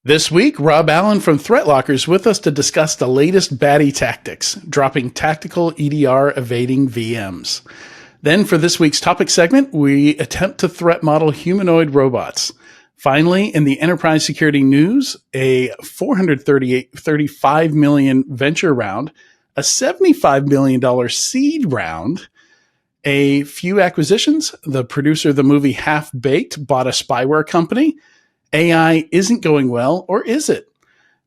This week, Rob Allen from Threatlocker is with us to discuss the latest baddie tactics, dropping tactical EDR evading VMs. Then for this week's topic segment, we attempt to threat model humanoid robots. Finally, in the enterprise security news, a $435 million venture round, a $75 million seed round, a few acquisitions. The producer of the movie Half Baked bought a spyware company. AI isn't going well, or is it?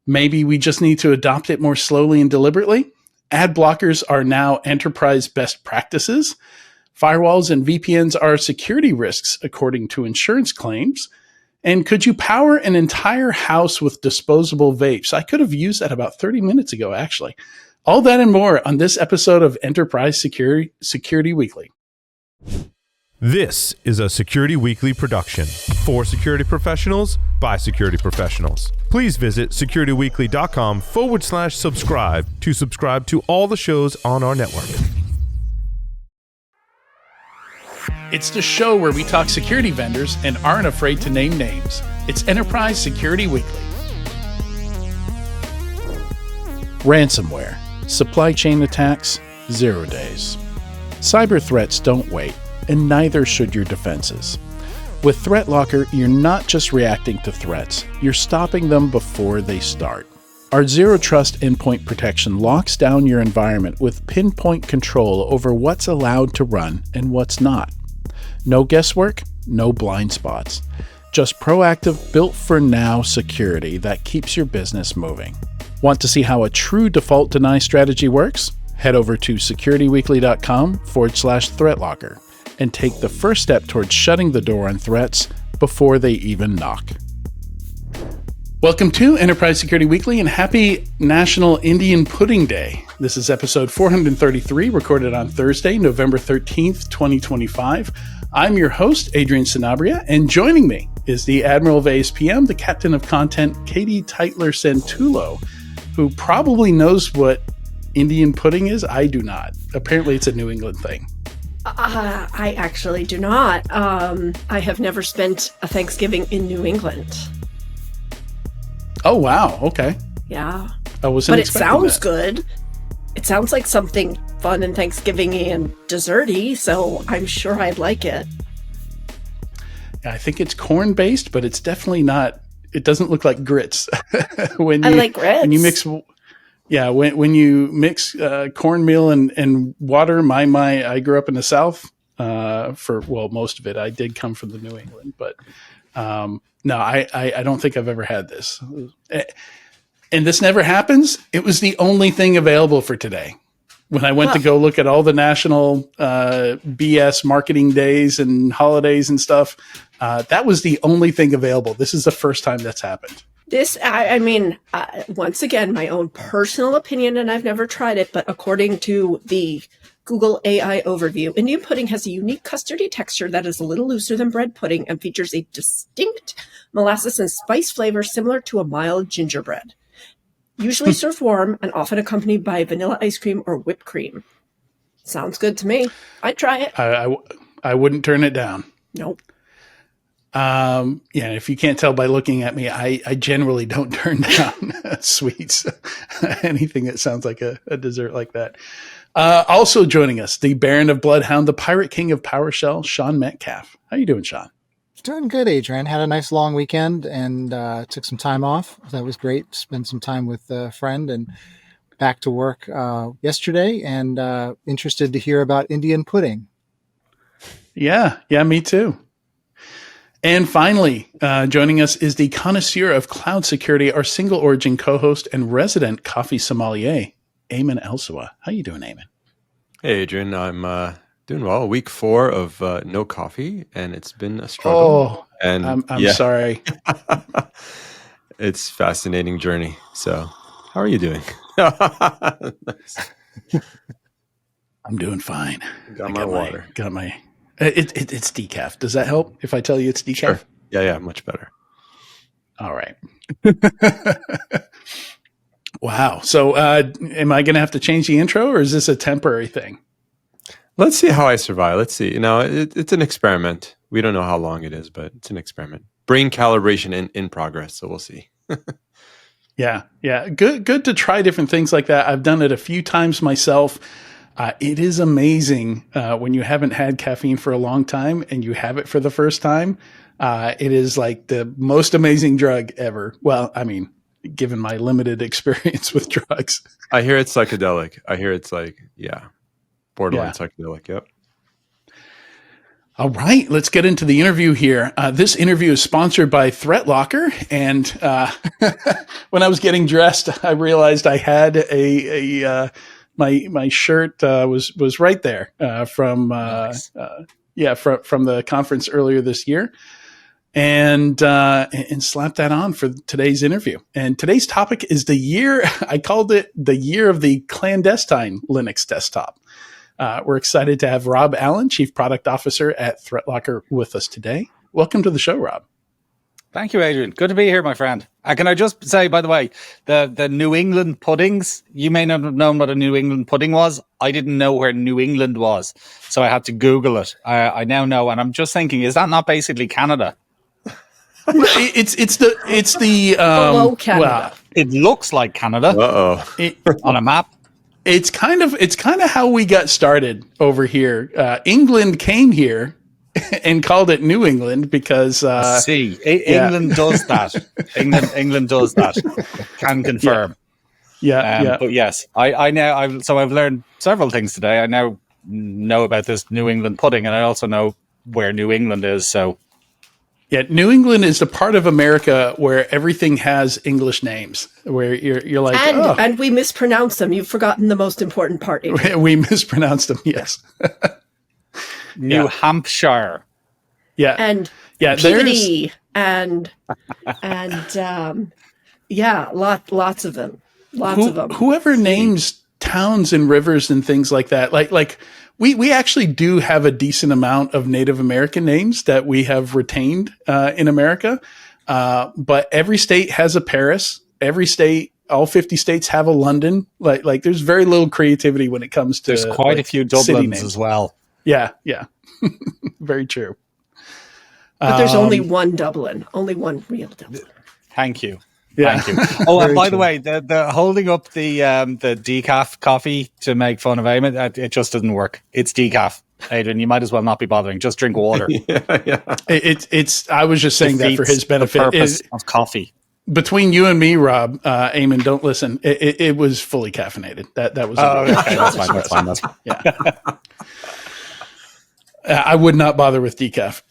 Maybe we just need to adopt it more slowly and deliberately. Ad blockers are now enterprise best practices. Firewalls and VPNs are security risks, according to insurance claims. And could you power an entire house with disposable vapes? I could have used that about 30 minutes ago, actually. All that and more on this episode of Enterprise Security Weekly. This is a Security Weekly production for security professionals by security professionals. Please visit securityweekly.com/subscribe to subscribe to all the shows on our network. It's the show where we talk security vendors and aren't afraid to name names. It's Enterprise Security Weekly. Ransomware, supply chain attacks, 0 days. Cyber threats don't wait, and neither should your defenses. With Threatlocker, you're not just reacting to threats, you're stopping them before they start. Our Zero Trust endpoint protection locks down your environment with pinpoint control over what's allowed to run and what's not. No guesswork, no blind spots. Just proactive, built-for-now security that keeps your business moving. Want to see how a true default deny strategy works? Head over to securityweekly.com/threatlocker. and take the first step towards shutting the door on threats before they even knock. Welcome to Enterprise Security Weekly and happy National Indian Pudding Day. This is episode 433, recorded on Thursday, November 13th, 2025. I'm your host, Adrian Sanabria, and joining me is the Admiral of ASPM, the Captain of Content, Katie Teitler-Santullo, who probably knows what Indian pudding is. I do not. Apparently it's a New England thing. I actually do not. I have never spent a Thanksgiving in New England. Oh, wow. Okay. Yeah. I wasn't But it expecting sounds that. good. It sounds like something fun and Thanksgiving-y and desserty, so I'm sure I'd like it. I think it's corn-based, but it's definitely not. It doesn't look like grits. I like grits. When you mix... Yeah, when you mix cornmeal and water, I grew up in the South for most of it. I did come from the New England, but no, I don't think I've ever had this. And this never happens. It was the only thing available for today. When I went to go look at all the national BS marketing days and holidays and stuff, that was the only thing available. This is the first time that's happened. This, once again, my own personal opinion, and I've never tried it, but according to the Google AI overview, Indian pudding has a unique custardy texture that is a little looser than bread pudding and features a distinct molasses and spice flavor similar to a mild gingerbread. Usually served warm and often accompanied by vanilla ice cream or whipped cream. Sounds good to me. I'd try it. I wouldn't turn it down. Nope. If you can't tell by looking at me, I generally don't turn down sweets, anything that sounds like a dessert like that. Also joining us, the Baron of Bloodhound, the Pirate King of PowerShell, Sean Metcalf. How you doing, Sean? Doing good, Adrian. Had a nice long weekend and took some time off. That was great. Spent some time with a friend and back to work yesterday, and interested to hear about Indian pudding. Yeah, me too. And finally, joining us is the connoisseur of cloud security, our single origin co-host and resident coffee sommelier, Eamon Elsawa. How you doing, Eamon? Hey, Adrian. I'm doing well. Week 4 of no coffee, and it's been a struggle. Oh, and I'm sorry. It's a fascinating journey. So how are you doing? Nice. I'm doing fine. Got my water. It's decaf. Does that help if I tell you it's decaf? Sure. Yeah, much better. All right. Wow. So am I going to have to change the intro, or is this a temporary thing? Let's see how I survive. Let's see. It's an experiment. We don't know how long it is, but it's an experiment. Brain calibration in progress, so we'll see. Yeah, yeah. Good to try different things like that. I've done it a few times myself. It is amazing when you haven't had caffeine for a long time and you have it for the first time. It is like the most amazing drug ever. Well, I mean, given my limited experience with drugs. I hear it's psychedelic. I hear it's borderline Yeah. psychedelic. Yep. All right, let's get into the interview here. This interview is sponsored by Threatlocker, and when I was getting dressed, I realized I had my shirt was right there from Nice. from the conference earlier this year, and slapped that on for today's interview. And today's topic is the year. I called it the year of the clandestine Linux desktop. We're excited to have Rob Allen, Chief Product Officer at Threatlocker, with us today. Welcome to the show, Rob. Thank you, Adrian. Good to be here, my friend. Can I just say, by the way, the New England puddings, you may not have known what a New England pudding was. I didn't know where New England was, so I had to Google it. I now know, and I'm just thinking, is that not basically Canada? It's the Below Canada. well, It looks like Canada on a map. It's kind of how we got started over here. England came here and called it New England because England does that. England does that. Can confirm. Yeah. But yes, I now I've learned several things today. I now know about this New England pudding, and I also know where New England is. So yeah, New England is the part of America where everything has English names. Where you're like, and we mispronounce them. You've forgotten the most important part. we mispronounced them. Yes. New Hampshire. Yeah. And Peabody and lots of them. Lots of them. Whoever names towns and rivers and things like that, like we actually do have a decent amount of Native American names that we have retained in America. But every state has a Paris. Every state, all 50 states have a London. Like there's very little creativity when it comes to. There's quite a few Dublins as well. Yeah. Very true. But there's only one Dublin, only one real Dublin. Thank you. Yeah. Thank you. Oh, and by the way, the holding up the decaf coffee to make fun of Eamon, it just doesn't work. It's decaf, Adrian. You might as well not be bothering. Just drink water. Yeah. It's. I was just saying that for his benefit. The purpose of coffee. Between you and me, Rob, Eamon, don't listen. It was fully caffeinated. That was. Okay, that's fine. Yeah. I would not bother with decaf.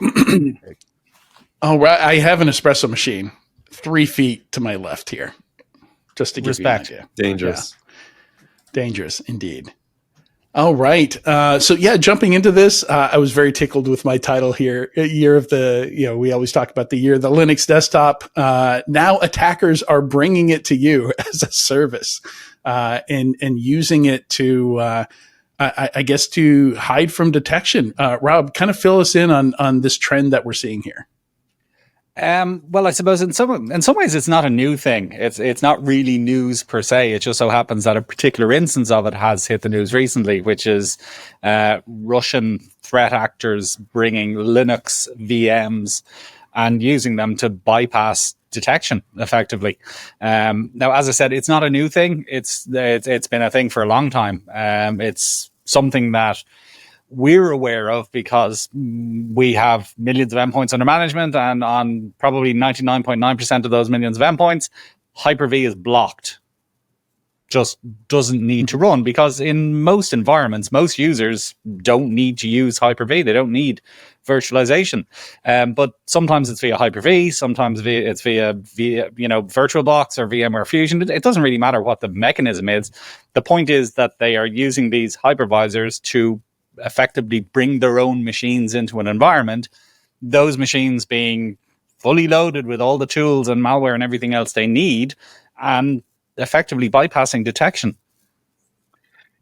Oh, right. I have an espresso machine 3 feet to my left here, just to give Respect. you an idea. Dangerous. Yeah. Dangerous indeed. All right. So jumping into this, I was very tickled with my title here. Year of the, we always talk about the year of the Linux desktop. Now attackers are bringing it to you as a service, and using it to, I guess, to hide from detection. Rob, kind of fill us in on this trend that we're seeing here. Well, I suppose in some ways it's not a new thing. It's not really news per se. It just so happens that a particular instance of it has hit the news recently, which is Russian threat actors bringing Linux VMs and using them to bypass detection effectively. Now, as I said, it's not a new thing. It's been a thing for a long time. It's something that we're aware of because we have millions of endpoints under management, and on probably 99.9% of those millions of endpoints, Hyper-V is blocked. Just doesn't need to run because in most environments, most users don't need to use Hyper-V. They don't need virtualization. But sometimes it's via Hyper-V, sometimes it's via VirtualBox or VMware Fusion. It doesn't really matter what the mechanism is. The point is that they are using these hypervisors to effectively bring their own machines into an environment, those machines being fully loaded with all the tools and malware and everything else they need, and effectively bypassing detection.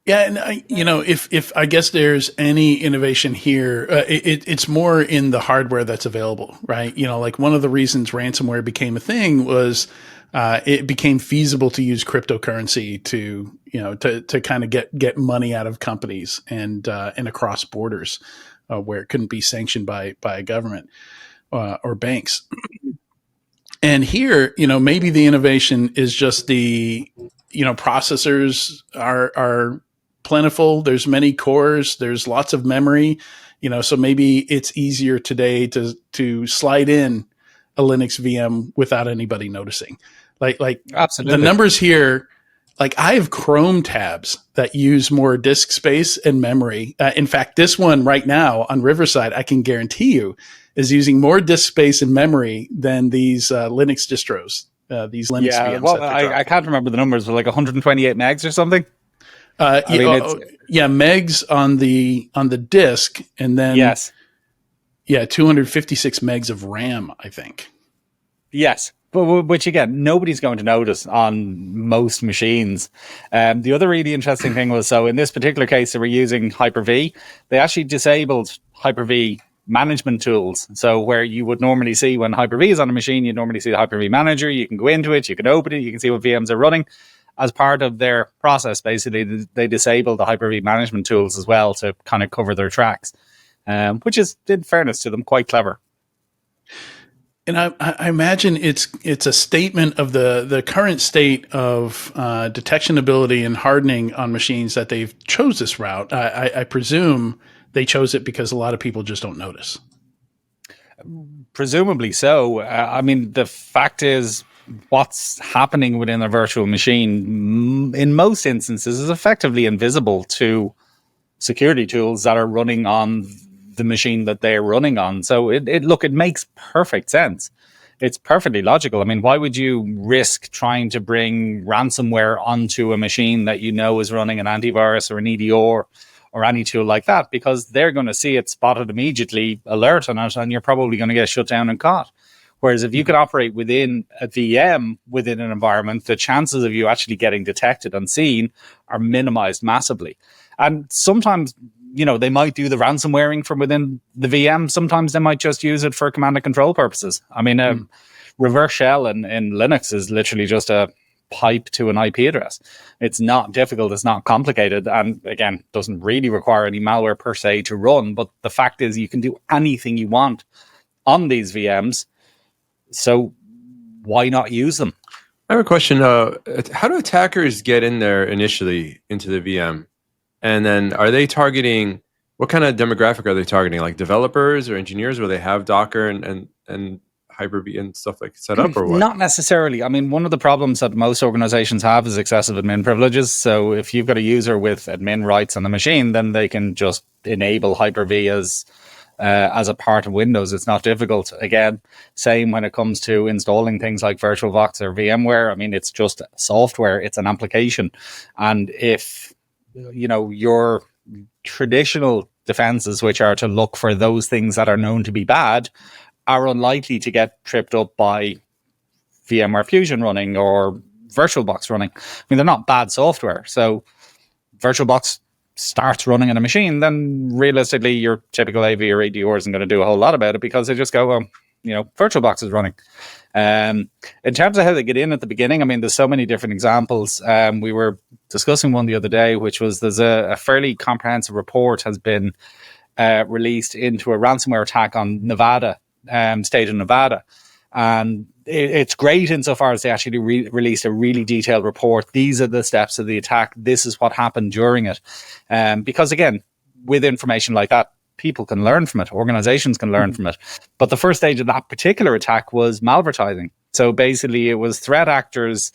Yeah, and if I guess there's any innovation here, it's more in the hardware that's available, right? Like one of the reasons ransomware became a thing was it became feasible to use cryptocurrency to kind of get money out of companies and across borders where it couldn't be sanctioned by a government or banks. And here, maybe the innovation is just the, processors are plentiful. There's many cores. There's lots of memory, so maybe it's easier today to slide in a Linux VM without anybody noticing. Like Absolutely. the numbers here, like I have Chrome tabs that use more disk space and memory. In fact, this one right now on Riverside, I can guarantee you is using more disk space and memory than these Linux distros, these Linux VMs. Well, I can't remember the numbers, but like 128 megs or something. Megs on the disk, and then 256 megs of RAM, I think. Yes, but which again, nobody's going to notice on most machines. The other really interesting thing was, so in this particular case, they were using Hyper-V. They actually disabled Hyper-V management tools. So where you would normally see when Hyper-V is on a machine, you normally see the Hyper-V manager. You can go into it, you can open it, you can see what VMs are running. As part of their process, basically, they disabled the Hyper-V management tools as well to kind of cover their tracks, which is, in fairness to them, quite clever. And I imagine it's a statement of the current state of detection ability and hardening on machines that they've chose this route. I presume they chose it because a lot of people just don't notice. Presumably so. I mean, the fact is, what's happening within a virtual machine, in most instances, is effectively invisible to security tools that are running on the machine that they're running on. So it makes perfect sense. It's perfectly logical. I mean, why would you risk trying to bring ransomware onto a machine that you know is running an antivirus or an EDR or any tool like that? Because they're going to see it spotted immediately, alert on it, and you're probably going to get shut down and caught. Whereas if you can operate within a VM, within an environment, the chances of you actually getting detected and seen are minimized massively. And sometimes, they might do the ransomwaring from within the VM. Sometimes they might just use it for command and control purposes. I mean, reverse shell in Linux is literally just a pipe to an IP address. It's not difficult. It's not complicated. And again, doesn't really require any malware per se to run. But the fact is you can do anything you want on these VMs. So why not use them? I have a question. How do attackers get in there initially into the VM? And then are they targeting, what kind of demographic are they targeting? Like developers or engineers where they have Docker and Hyper-V and stuff like set up, or what? Not necessarily. I mean, one of the problems that most organizations have is excessive admin privileges. So if you've got a user with admin rights on the machine, then they can just enable Hyper-V as a part of Windows. It's not difficult. Again, same when it comes to installing things like VirtualBox or VMware. I mean, it's just software. It's an application. And if, your traditional defenses, which are to look for those things that are known to be bad, are unlikely to get tripped up by VMware Fusion running or VirtualBox running. I mean, they're not bad software. So VirtualBox starts running on a machine, then realistically your typical AV or ADR isn't going to do a whole lot about it because they just go, VirtualBox is running. In terms of how they get in at the beginning, I mean, there's so many different examples. We were discussing one the other day, which was there's a fairly comprehensive report has been released into a ransomware attack on Nevada, state of Nevada. And it's great insofar as they actually released a really detailed report. These are the steps of the attack. This is what happened during it. Because again, with information like that, people can learn from it. Organizations can learn from it. But the first stage of that particular attack was malvertising. So basically it was threat actors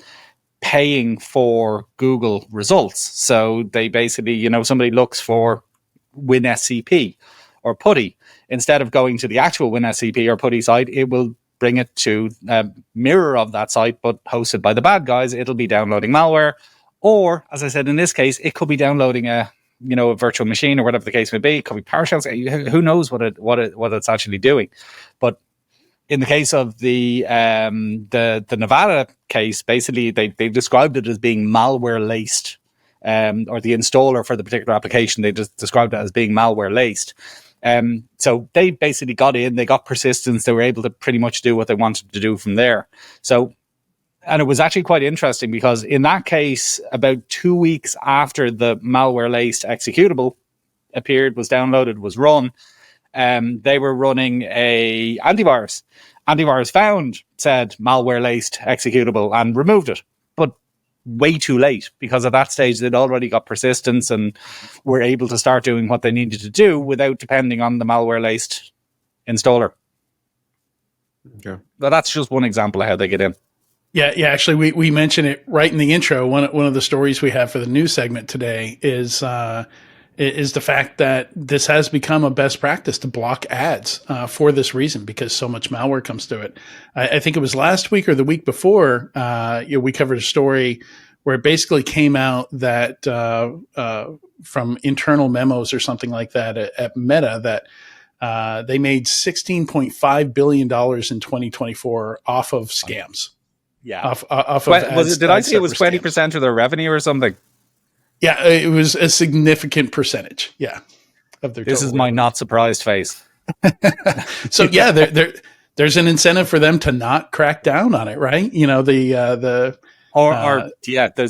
paying for Google results. So they basically, somebody looks for WinSCP or PuTTY. Instead of going to the actual WinSCP or PuTTY site, it will bring it to a mirror of that site, but hosted by the bad guys. It'll be downloading malware. Or, as I said, in this case, it could be downloading a virtual machine or whatever the case may be. It could be PowerShell. Who knows what it's actually doing? But in the case of the Nevada case, basically they described it as being malware laced, or the installer for the particular application, they just described it as being malware laced. So they basically got in, they got persistence, they were able to pretty much do what they wanted to do from there. So, and it was actually quite interesting because in that case, about 2 weeks after the malware-laced executable appeared, was downloaded, was run, they were running a antivirus. Antivirus found said malware-laced executable and removed it, but way too late, because at that stage they'd already got persistence and were able to start doing what they needed to do without depending on the malware-laced installer. Okay. But that's just one example of how they get in. Yeah. Actually, we mentioned it right in the intro. One of the stories we have for the news segment today is the fact that this has become a best practice to block ads for this reason, because so much malware comes through it. I think it was last week or the week before, we covered a story where it basically came out that from internal memos or something like that at Meta that they made $16.5 billion in 2024 off of scams. Yeah. Off of ads, did I see it was scams. 20% of their revenue or something? Yeah, it was a significant percentage. Yeah, of their. This is my not surprised face. So yeah, there's an incentive for them to not crack down on it, right? You know, there's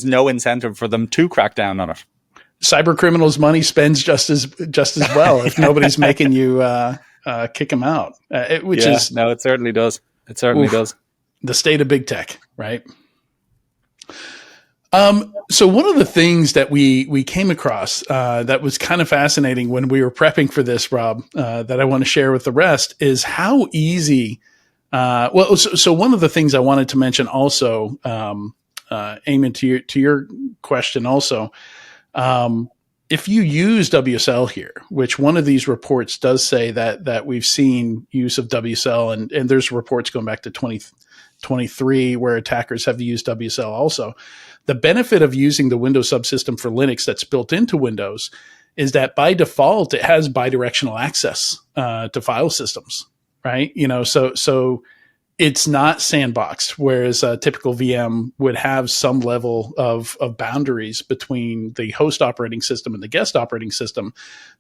no incentive for them to crack down on it. Cyber criminals' money spends just as well if nobody's making you kick them out. It certainly does. It certainly does. The state of big tech, right? So one of the things that we came across that was kind of fascinating when we were prepping for this, Rob, that I want to share with the rest is how easy. So one of the things I wanted to mention also, Eamon, to your question also, if you use WSL here, which one of these reports does say that we've seen use of WSL, and there's reports going back to 2023 where attackers have used WSL also. The benefit of using the Windows subsystem for Linux that's built into Windows is that by default, it has bidirectional access to file systems, right? You know, so it's not sandboxed, whereas a typical VM would have some level of boundaries between the host operating system and the guest operating system.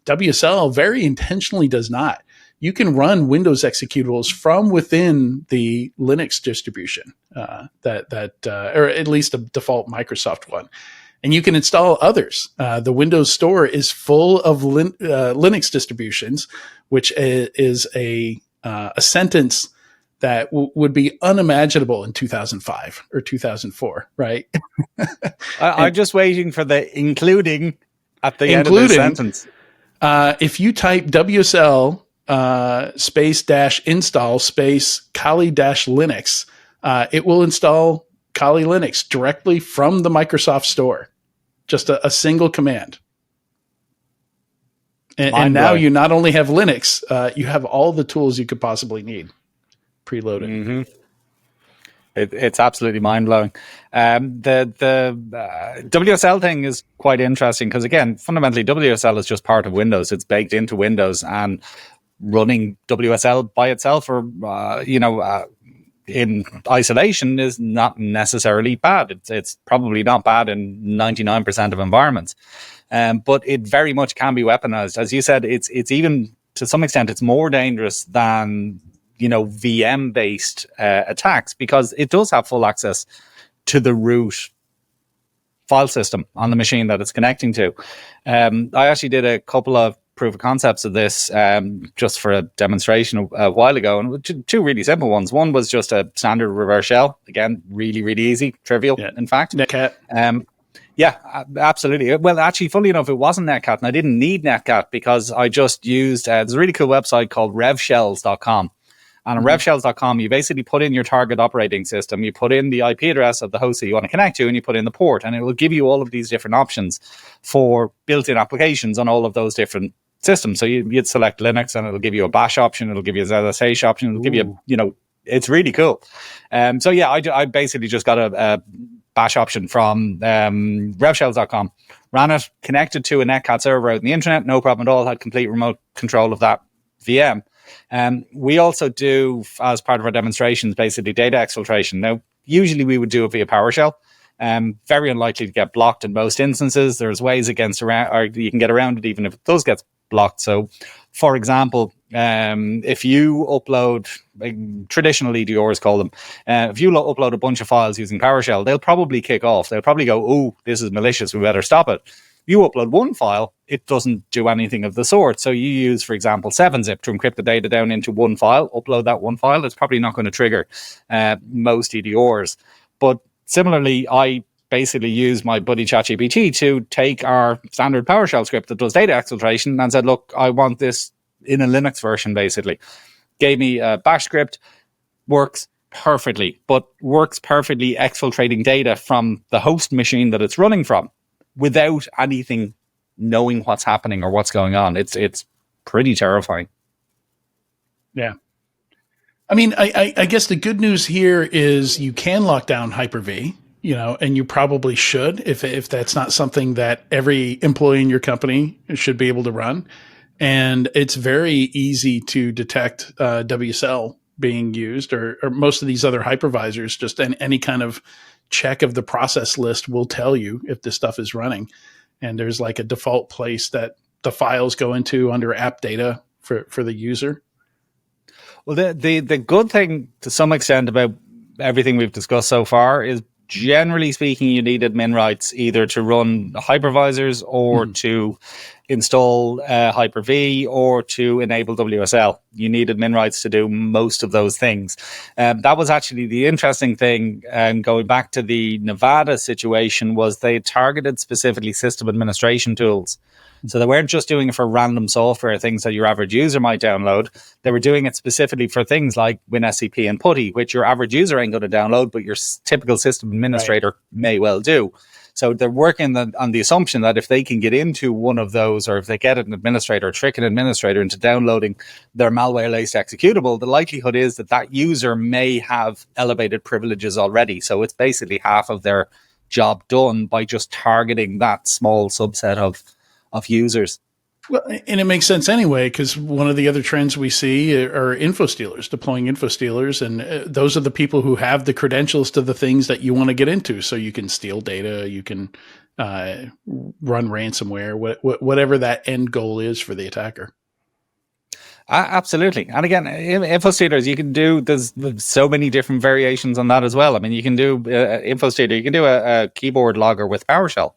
WSL very intentionally does not. You can run Windows executables from within the Linux distribution, or at least the default Microsoft one, and you can install others. The Windows Store is full of Linux distributions, which is a sentence that would be unimaginable in 2005 or 2004, right? I'm just waiting for the including at the end of the sentence. If you type WSL space dash install space Kali dash Linux, it will install Kali Linux directly from the Microsoft Store. Just a single command. And now you not only have Linux, you have all the tools you could possibly need preloaded. Mm-hmm. It's absolutely mind-blowing. The WSL thing is quite interesting because, again, fundamentally, WSL is just part of Windows. It's baked into Windows, and running WSL by itself or, in isolation is not necessarily bad. It's probably not bad in 99% of environments. But it very much can be weaponized. As you said, it's even, to some extent, it's more dangerous than, VM-based attacks because it does have full access to the root file system on the machine that it's connecting to. I actually did a couple of proof of concepts of this just for a demonstration a while ago, and two really simple ones. One was just a standard reverse shell. Again, really, really easy, trivial, in fact. Netcat. Yeah, absolutely. Well, actually, funnily enough, it wasn't Netcat, and I didn't need Netcat because I just used, there's a really cool website called revshells.com. And on revshells.com, you basically put in your target operating system, you put in the IP address of the host that you want to connect to, and you put in the port, and it will give you all of these different options for built-in applications on all of those different systems. So you'd select Linux, and it'll give you a bash option, it'll give you a ZSH option, it'll give you, it's really cool. So yeah, I basically just got a bash option from revshells.com, ran it, connected to a Netcat server out on the internet, no problem at all, had complete remote control of that VM. We also do, as part of our demonstrations, basically data exfiltration. Now, usually we would do it via PowerShell. Very unlikely to get blocked in most instances. There's ways or you can get around it even if it does get blocked. So, for example, if you upload, traditional EDRs call them, if you upload a bunch of files using PowerShell, they'll probably kick off. They'll probably go, "Oh, this is malicious. We better stop it." You upload one file, it doesn't do anything of the sort. So you use, for example, 7-zip to encrypt the data down into one file, upload that one file. It's probably not going to trigger most EDRs. But similarly, I basically use my buddy ChatGPT to take our standard PowerShell script that does data exfiltration and said, look, I want this in a Linux version, basically. Gave me a bash script, works perfectly, but works perfectly exfiltrating data from the host machine that it's running from without anything knowing what's happening or what's going on. It's pretty terrifying. Yeah. I mean, I guess the good news here is you can lock down Hyper-V, and you probably should if that's not something that every employee in your company should be able to run. And it's very easy to detect WSL being used or most of these other hypervisors. Just any kind of check of the process list will tell you if this stuff is running. And there's like a default place that the files go into under app data for the user. Well, the good thing to some extent about everything we've discussed so far is, generally speaking, you need admin rights either to run hypervisors or to install Hyper-V or to enable WSL. You need admin rights to do most of those things. That was actually the interesting thing, going back to the Nevada situation, was they targeted specifically system administration tools. So they weren't just doing it for random software, things that your average user might download. They were doing it specifically for things like WinSCP and PuTTY, which your average user ain't going to download, but your typical system administrator may well do. So they're working on the assumption that if they can get into one of those, or if they get an administrator, trick an administrator into downloading their malware-laced executable, the likelihood is that that user may have elevated privileges already. So it's basically half of their job done by just targeting that small subset of users. Well, and it makes sense anyway, because one of the other trends we see are info stealers, deploying info stealers. And those are the people who have the credentials to the things that you want to get into. So you can steal data, you can run ransomware, whatever that end goal is for the attacker. Absolutely. And again, info stealers, you can do, there's so many different variations on that as well. I mean, you can do info stealer, you can do a keyboard logger with PowerShell.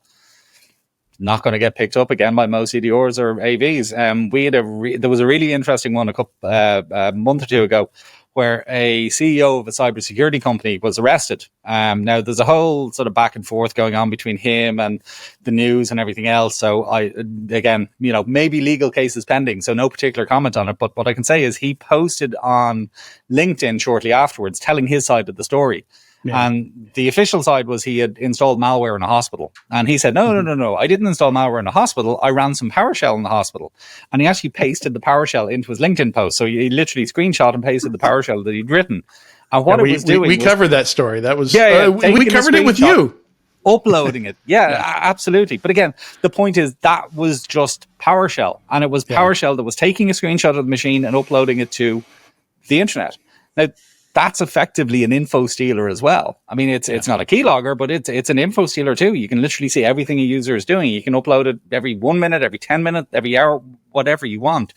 Not going to get picked up again by most EDRs or AVs. We had there was a really interesting one a month or two ago, where a CEO of a cybersecurity company was arrested. Now there's a whole sort of back and forth going on between him and the news and everything else. So maybe legal cases pending, so no particular comment on it. But what I can say is he posted on LinkedIn shortly afterwards, telling his side of the story. Yeah. And the official side was he had installed malware in a hospital. And he said, no, I didn't install malware in a hospital. I ran some PowerShell in the hospital. And he actually pasted the PowerShell into his LinkedIn post. So he literally screenshot and pasted the PowerShell that he'd written. And what it was doing we covered that story. That was, we covered it with you. Uploading it. Yeah, absolutely. But again, the point is that was just PowerShell. And it was PowerShell that was taking a screenshot of the machine and uploading it to the internet. Now, that's effectively an info stealer as well. I mean, it's not a keylogger, but it's an info stealer too. You can literally see everything a user is doing. You can upload it every 1 minute, every 10 minutes, every hour, whatever you want,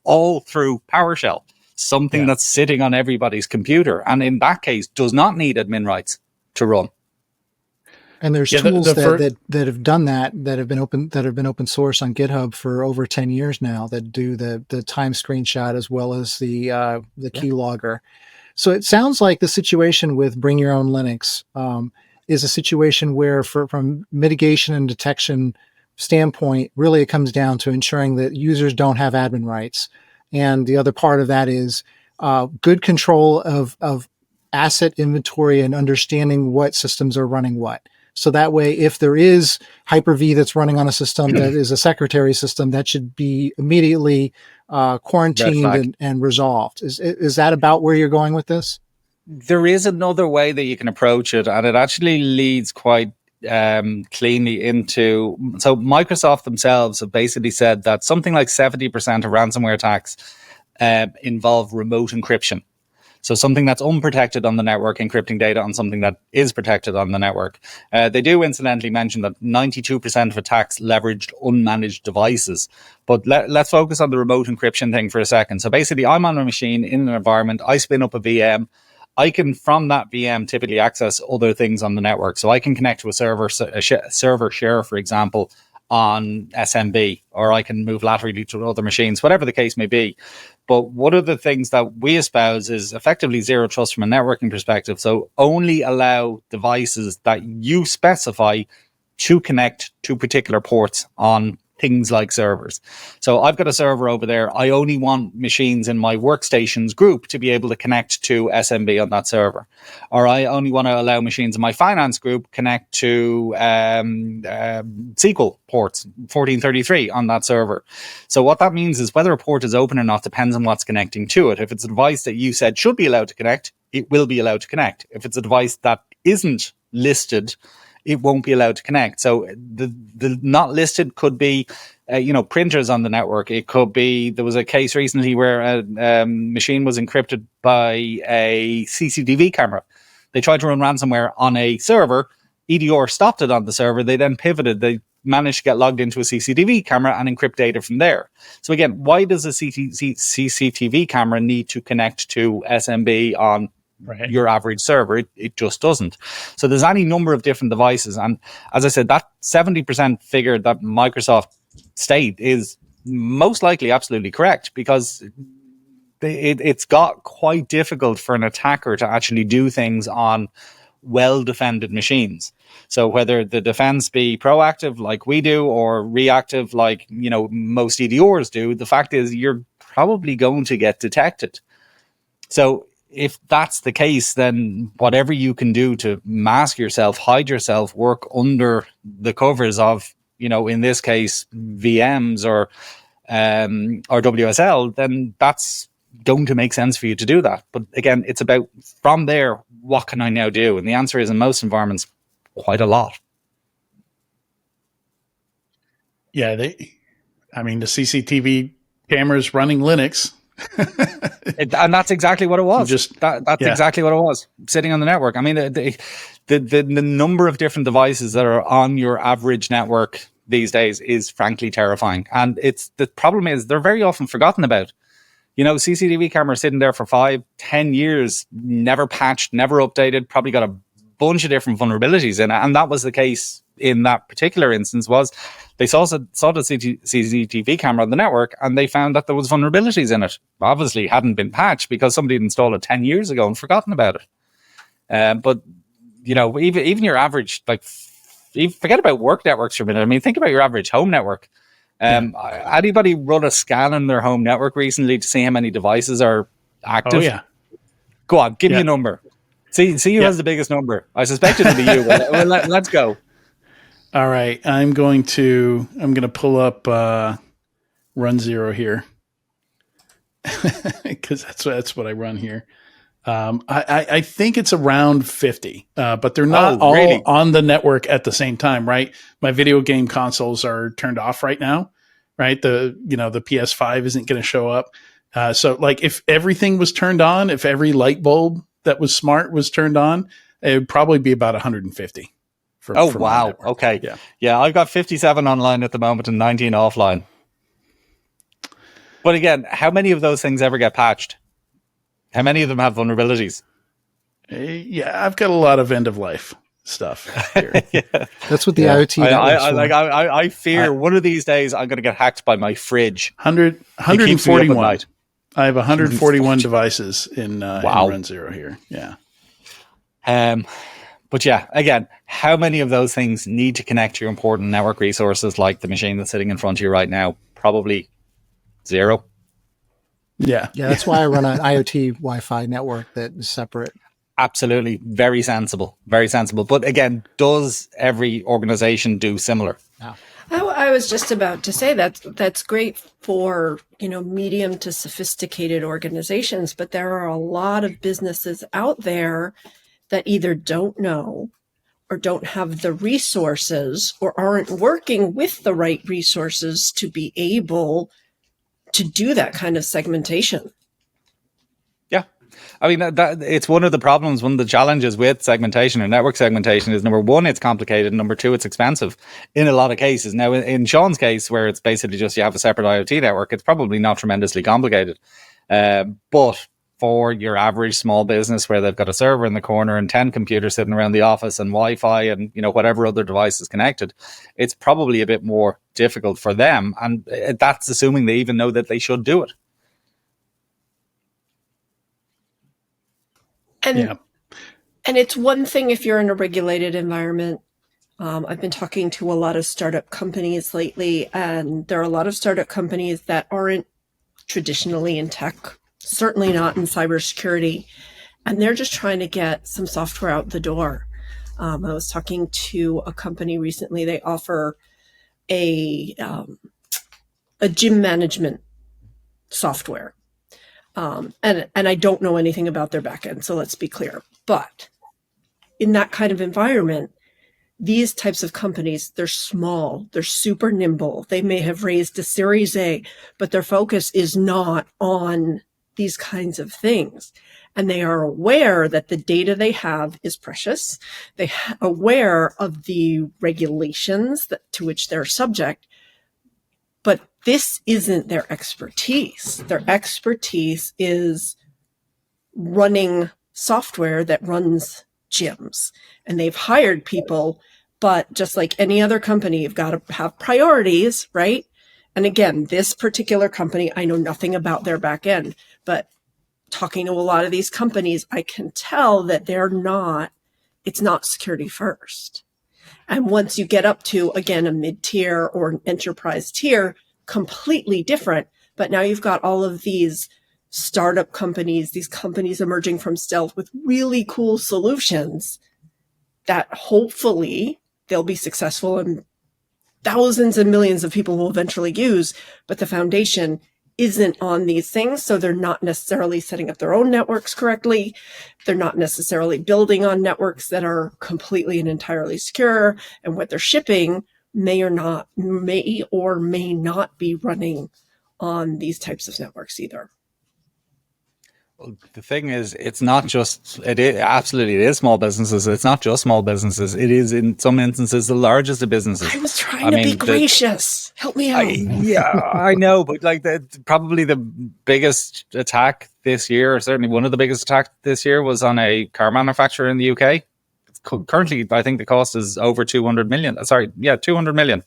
all through PowerShell, something that's sitting on everybody's computer. And in that case, does not need admin rights to run. And there's tools that have done that have been open source on GitHub for over 10 years now that do the time screenshot as well as the keylogger. So it sounds like the situation with Bring Your Own Linux is a situation where, from mitigation and detection standpoint, really it comes down to ensuring that users don't have admin rights. And the other part of that is good control of asset inventory and understanding what systems are running what. So that way, if there is Hyper-V that's running on a system that is a secretary system, that should be immediately quarantined and resolved. Is that about where you're going with this? There is another way that you can approach it, and it actually leads quite cleanly into... So Microsoft themselves have basically said that something like 70% of ransomware attacks involve remote encryption. So something that's unprotected on the network, encrypting data on something that is protected on the network. They do incidentally mention that 92% of attacks leveraged unmanaged devices. But let's focus on the remote encryption thing for a second. So basically, I'm on a machine in an environment. I spin up a VM. I can, from that VM, typically access other things on the network. So I can connect to a server share, for example, on SMB, or I can move laterally to other machines, whatever the case may be. But one of the things that we espouse is effectively zero trust from a networking perspective. So only allow devices that you specify to connect to particular ports on things like servers. So I've got a server over there. I only want machines in my workstations group to be able to connect to SMB on that server. Or I only want to allow machines in my finance group connect to SQL ports 1433 on that server. So what that means is whether a port is open or not depends on what's connecting to it. If it's a device that you said should be allowed to connect, it will be allowed to connect. If it's a device that isn't listed, it won't be allowed to connect. So the not listed could be, printers on the network. It could be, there was a case recently where a machine was encrypted by a CCTV camera. They tried to run ransomware on a server. EDR stopped it on the server. They then pivoted. They managed to get logged into a CCTV camera and encrypt data from there. So again, why does a CCTV camera need to connect to SMB on your average server? It just doesn't. So there's any number of different devices. And as I said, that 70% figure that Microsoft state is most likely absolutely correct, because it's got quite difficult for an attacker to actually do things on well-defended machines. So whether the defense be proactive like we do or reactive like, most EDRs do, the fact is you're probably going to get detected. So if that's the case, then whatever you can do to mask yourself, hide yourself, work under the covers of, in this case, VMs or WSL, then that's going to make sense for you to do that. But again, it's about, from there, what can I now do? And the answer is, in most environments, quite a lot. Yeah, the CCTV cameras running Linux. And that's exactly what it was. That's exactly what it was, sitting on the network. I mean, the number of different devices that are on your average network these days is frankly terrifying. And the problem is they're very often forgotten about. CCTV cameras sitting there for 5-10 years, never patched, never updated, probably got a bunch of different vulnerabilities in it. And that was the case in that particular instance. Was they saw the CCTV camera on the network and they found that there was vulnerabilities in it. Obviously hadn't been patched because somebody had installed it 10 years ago and forgotten about it. But even your average, forget about work networks for a minute. I mean, think about your average home network. Anybody run a scan on their home network recently to see how many devices are active? Oh, yeah. Go on, give me a number. See who has the biggest number. I suspect it'll be you. Well, let's go. All right, I'm going to pull up Run Zero here because that's what I run here. I think it's around 50, but they're not all really on the network at the same time, right? My video game consoles are turned off right now, right? The PS5 isn't going to show up. So if everything was turned on, if every light bulb that was smart was turned on, it would probably be about 150. Wow. Okay. Yeah. I've got 57 online at the moment and 19 offline. But again, how many of those things ever get patched? How many of them have vulnerabilities? I've got a lot of end of life stuff here. That's what the IoT. I fear one of these days I'm going to get hacked by my fridge. 141. I have 141 devices in Run Zero here. Yeah. But yeah, again, how many of those things need to connect to your important network resources like the machine that's sitting in front of you right now? Probably zero. Yeah, that's why I run an IoT Wi-Fi network that is separate. Absolutely. Very sensible. Very sensible. But again, does every organization do similar? No. I was just about to say that's great for, medium to sophisticated organizations, but there are a lot of businesses out there that either don't know or don't have the resources or aren't working with the right resources to be able to do that kind of segmentation. Yeah. I mean, it's one of the problems, one of the challenges with segmentation or network segmentation is, number one, it's complicated. And number two, it's expensive in a lot of cases. Now, in Sean's case, where it's basically just you have a separate IoT network, it's probably not tremendously complicated. But for your average small business where they've got a server in the corner and 10 computers sitting around the office and Wi-Fi and, whatever other device is connected, it's probably a bit more difficult for them. And that's assuming they even know that they should do it. And it's one thing if you're in a regulated environment. I've been talking to a lot of startup companies lately, and there are a lot of startup companies that aren't traditionally in tech, certainly not in cybersecurity, and they're just trying to get some software out the door. I was talking to a company recently. They offer a gym management software. And I don't know anything about their backend, so let's be clear. But in that kind of environment, these types of companies, they're small, they're super nimble. They may have raised a Series A, but their focus is not on these kinds of things. And they are aware that the data they have is precious. They're aware of the regulations to which they're subject. But this isn't their expertise. Their expertise is running software that runs gyms. And they've hired people, but just like any other company, you've got to have priorities, right? And again, this particular company, I know nothing about their back end, but talking to a lot of these companies, I can tell that it's not security first. And once you get up to, again, a mid-tier or an enterprise tier, completely different. But now you've got all of these startup companies, these companies emerging from stealth with really cool solutions that hopefully they'll be successful and thousands and millions of people will eventually use. But the foundation isn't on these things. So they're not necessarily setting up their own networks correctly. They're not necessarily building on networks that are completely and entirely secure. And what they're shipping may or may not be running on these types of networks either. Well, the thing is, it's not just, it is small businesses. It's not just small businesses. It is in some instances the largest of businesses. I was trying to be gracious. Help me out. I know, but probably the biggest attack this year, or certainly one of the biggest attacks this year, was on a car manufacturer in the UK. Currently, I think the cost is over 200 million. 200 million.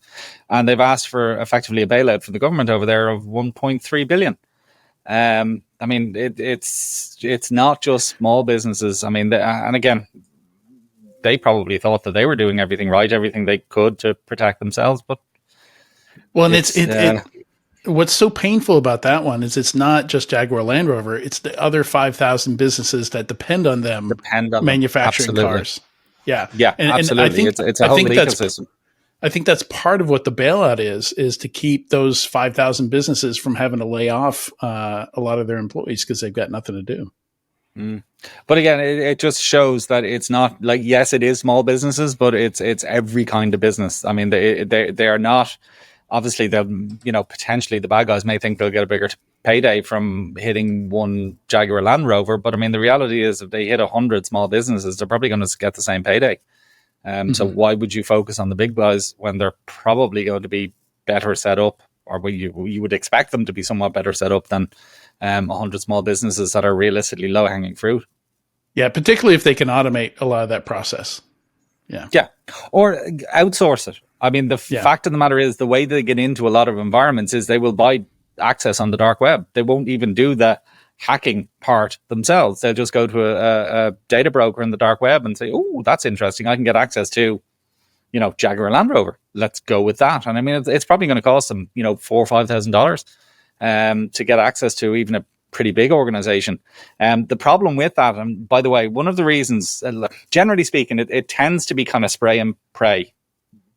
And they've asked for effectively a bailout from the government over there of 1.3 billion. It's not just small businesses. And again, they probably thought that they were doing everything right, everything they could to protect themselves. But what's so painful about that one is it's not just Jaguar Land Rover; it's the other 5,000 businesses that depend on them manufacturing cars. Yeah, and absolutely. And it's a whole ecosystem. I think that's part of what the bailout is to keep those 5,000 businesses from having to lay off a lot of their employees because they've got nothing to do. But again, it just shows that it's not like, yes, it is small businesses, but it's every kind of business. They are not, obviously, potentially the bad guys may think they'll get a bigger payday from hitting one Jaguar Land Rover. But the reality is if they hit 100 small businesses, they're probably going to get the same payday. So why would you focus on the big guys when they're probably going to be better set up, or you would expect them to be somewhat better set up than 100 small businesses that are realistically low-hanging fruit? Yeah, particularly if they can automate a lot of that process. Yeah. Or outsource it. The fact of the matter is the way they get into a lot of environments is they will buy access on the dark web. They won't even do the hacking part themselves. They'll just go to a data broker in the dark web and say, oh, that's interesting. I can get access to, Jaguar Land Rover. Let's go with that. And it's probably going to cost them, $4,000 or $5,000 to get access to even a pretty big organization. The problem with that, and by the way, one of the reasons, generally speaking, it tends to be kind of spray and pray,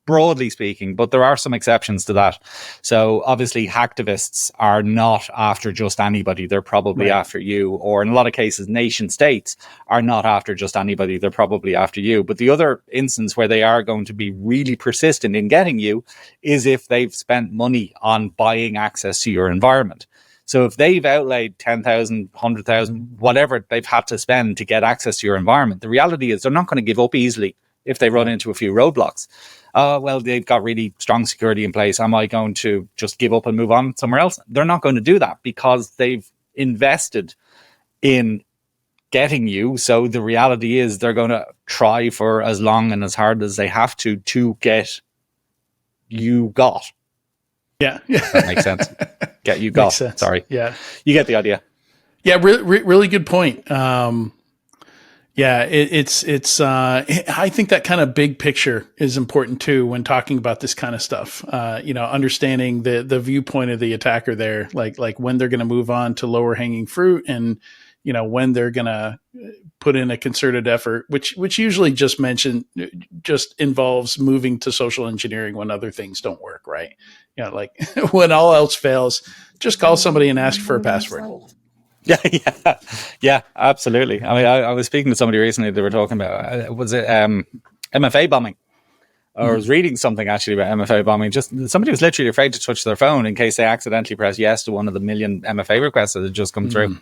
broadly speaking, but there are some exceptions to that. So obviously hacktivists are not after just anybody. They're probably after you, or in a lot of cases, nation states are not after just anybody. They're probably after you. But the other instance where they are going to be really persistent in getting you is if they've spent money on buying access to your environment. So if they've outlaid 10,000, 100,000, whatever they've had to spend to get access to your environment, the reality is they're not going to give up easily if they run into a few roadblocks. They've got really strong security in place. Am I going to just give up and move on somewhere else? They're not going to do that because they've invested in getting you. So the reality is they're going to try for as long and as hard as they have to get you got. Yeah. That makes sense. Get you Makes got. sense. Sorry. Yeah. You get the idea. Yeah. Really good point. Yeah, it's. I think that kind of big picture is important too when talking about this kind of stuff. Understanding the viewpoint of the attacker there, like when they're going to move on to lower hanging fruit, and when they're going to put in a concerted effort, which usually just involves moving to social engineering when other things don't work, right? Like when all else fails, just call somebody and ask for a password. Yeah, absolutely. I mean, I was speaking to somebody recently. They were talking about was it MFA bombing? Or I was reading something actually about MFA bombing. Just somebody was literally afraid to touch their phone in case they accidentally press yes to one of the million MFA requests that had just come through.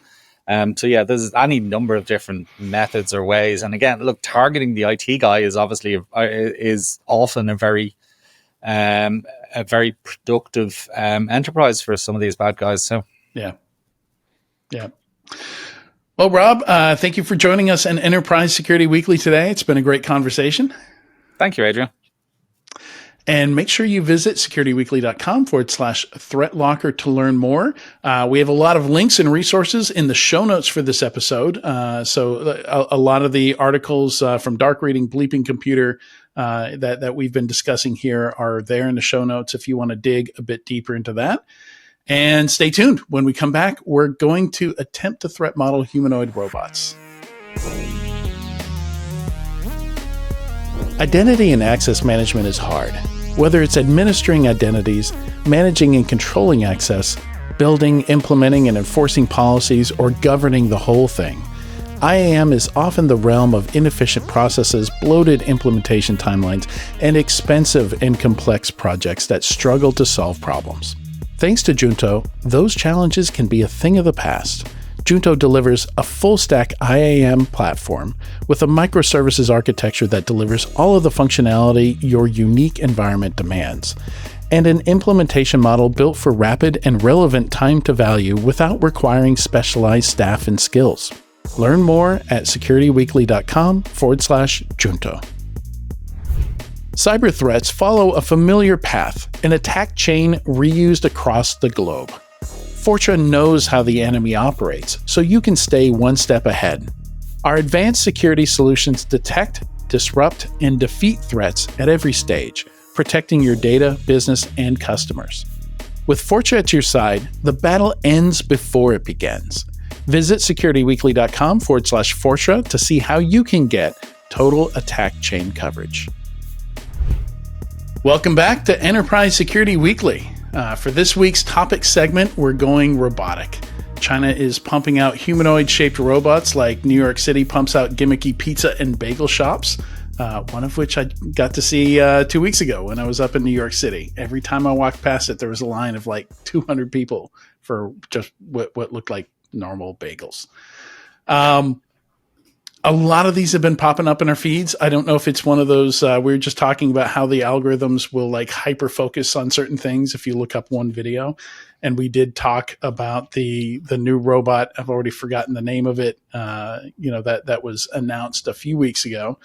So yeah, there's any number of different methods or ways. And again, look, targeting the IT guy is obviously is often a very productive enterprise for some of these bad guys. So yeah. Well, Rob, thank you for joining us in Enterprise Security Weekly today. It's been a great conversation. Thank you, Adrian. And make sure you visit securityweekly.com/Threatlocker to learn more. We have a lot of links and resources in the show notes for this episode. So a lot of the articles from Dark Reading, Bleeping Computer that we've been discussing here are there in the show notes if you want to dig a bit deeper into that. And stay tuned. When we come back, we're going to attempt to threat model humanoid robots. Identity and access management is hard. Whether it's administering identities, managing and controlling access, building, implementing, and enforcing policies, or governing the whole thing, IAM is often the realm of inefficient processes, bloated implementation timelines, and expensive and complex projects that struggle to solve problems. Thanks to Junto, those challenges can be a thing of the past. Junto delivers a full-stack IAM platform with a microservices architecture that delivers all of the functionality your unique environment demands, and an implementation model built for rapid and relevant time to value without requiring specialized staff and skills. Learn more at securityweekly.com/Junto. Cyber threats follow a familiar path, an attack chain reused across the globe. Fortra knows how the enemy operates, so you can stay one step ahead. Our advanced security solutions detect, disrupt, and defeat threats at every stage, protecting your data, business, and customers. With Fortra at your side, the battle ends before it begins. Visit securityweekly.com/Fortra to see how you can get total attack chain coverage. Welcome back to Enterprise Security Weekly. For this week's topic segment, we're going robotic. China is pumping out humanoid-shaped robots like New York City pumps out gimmicky pizza and bagel shops, one of which I got to see 2 weeks ago when I was up in New York City. Every time I walked past it, there was a line of like 200 people for just what looked like normal bagels. A lot of these have been popping up in our feeds. I don't know if it's one of those, we were just talking about how the algorithms will like hyper focus on certain things if you look up one video. And we did talk about the new robot. I've already forgotten the name of it, that was announced a few weeks ago.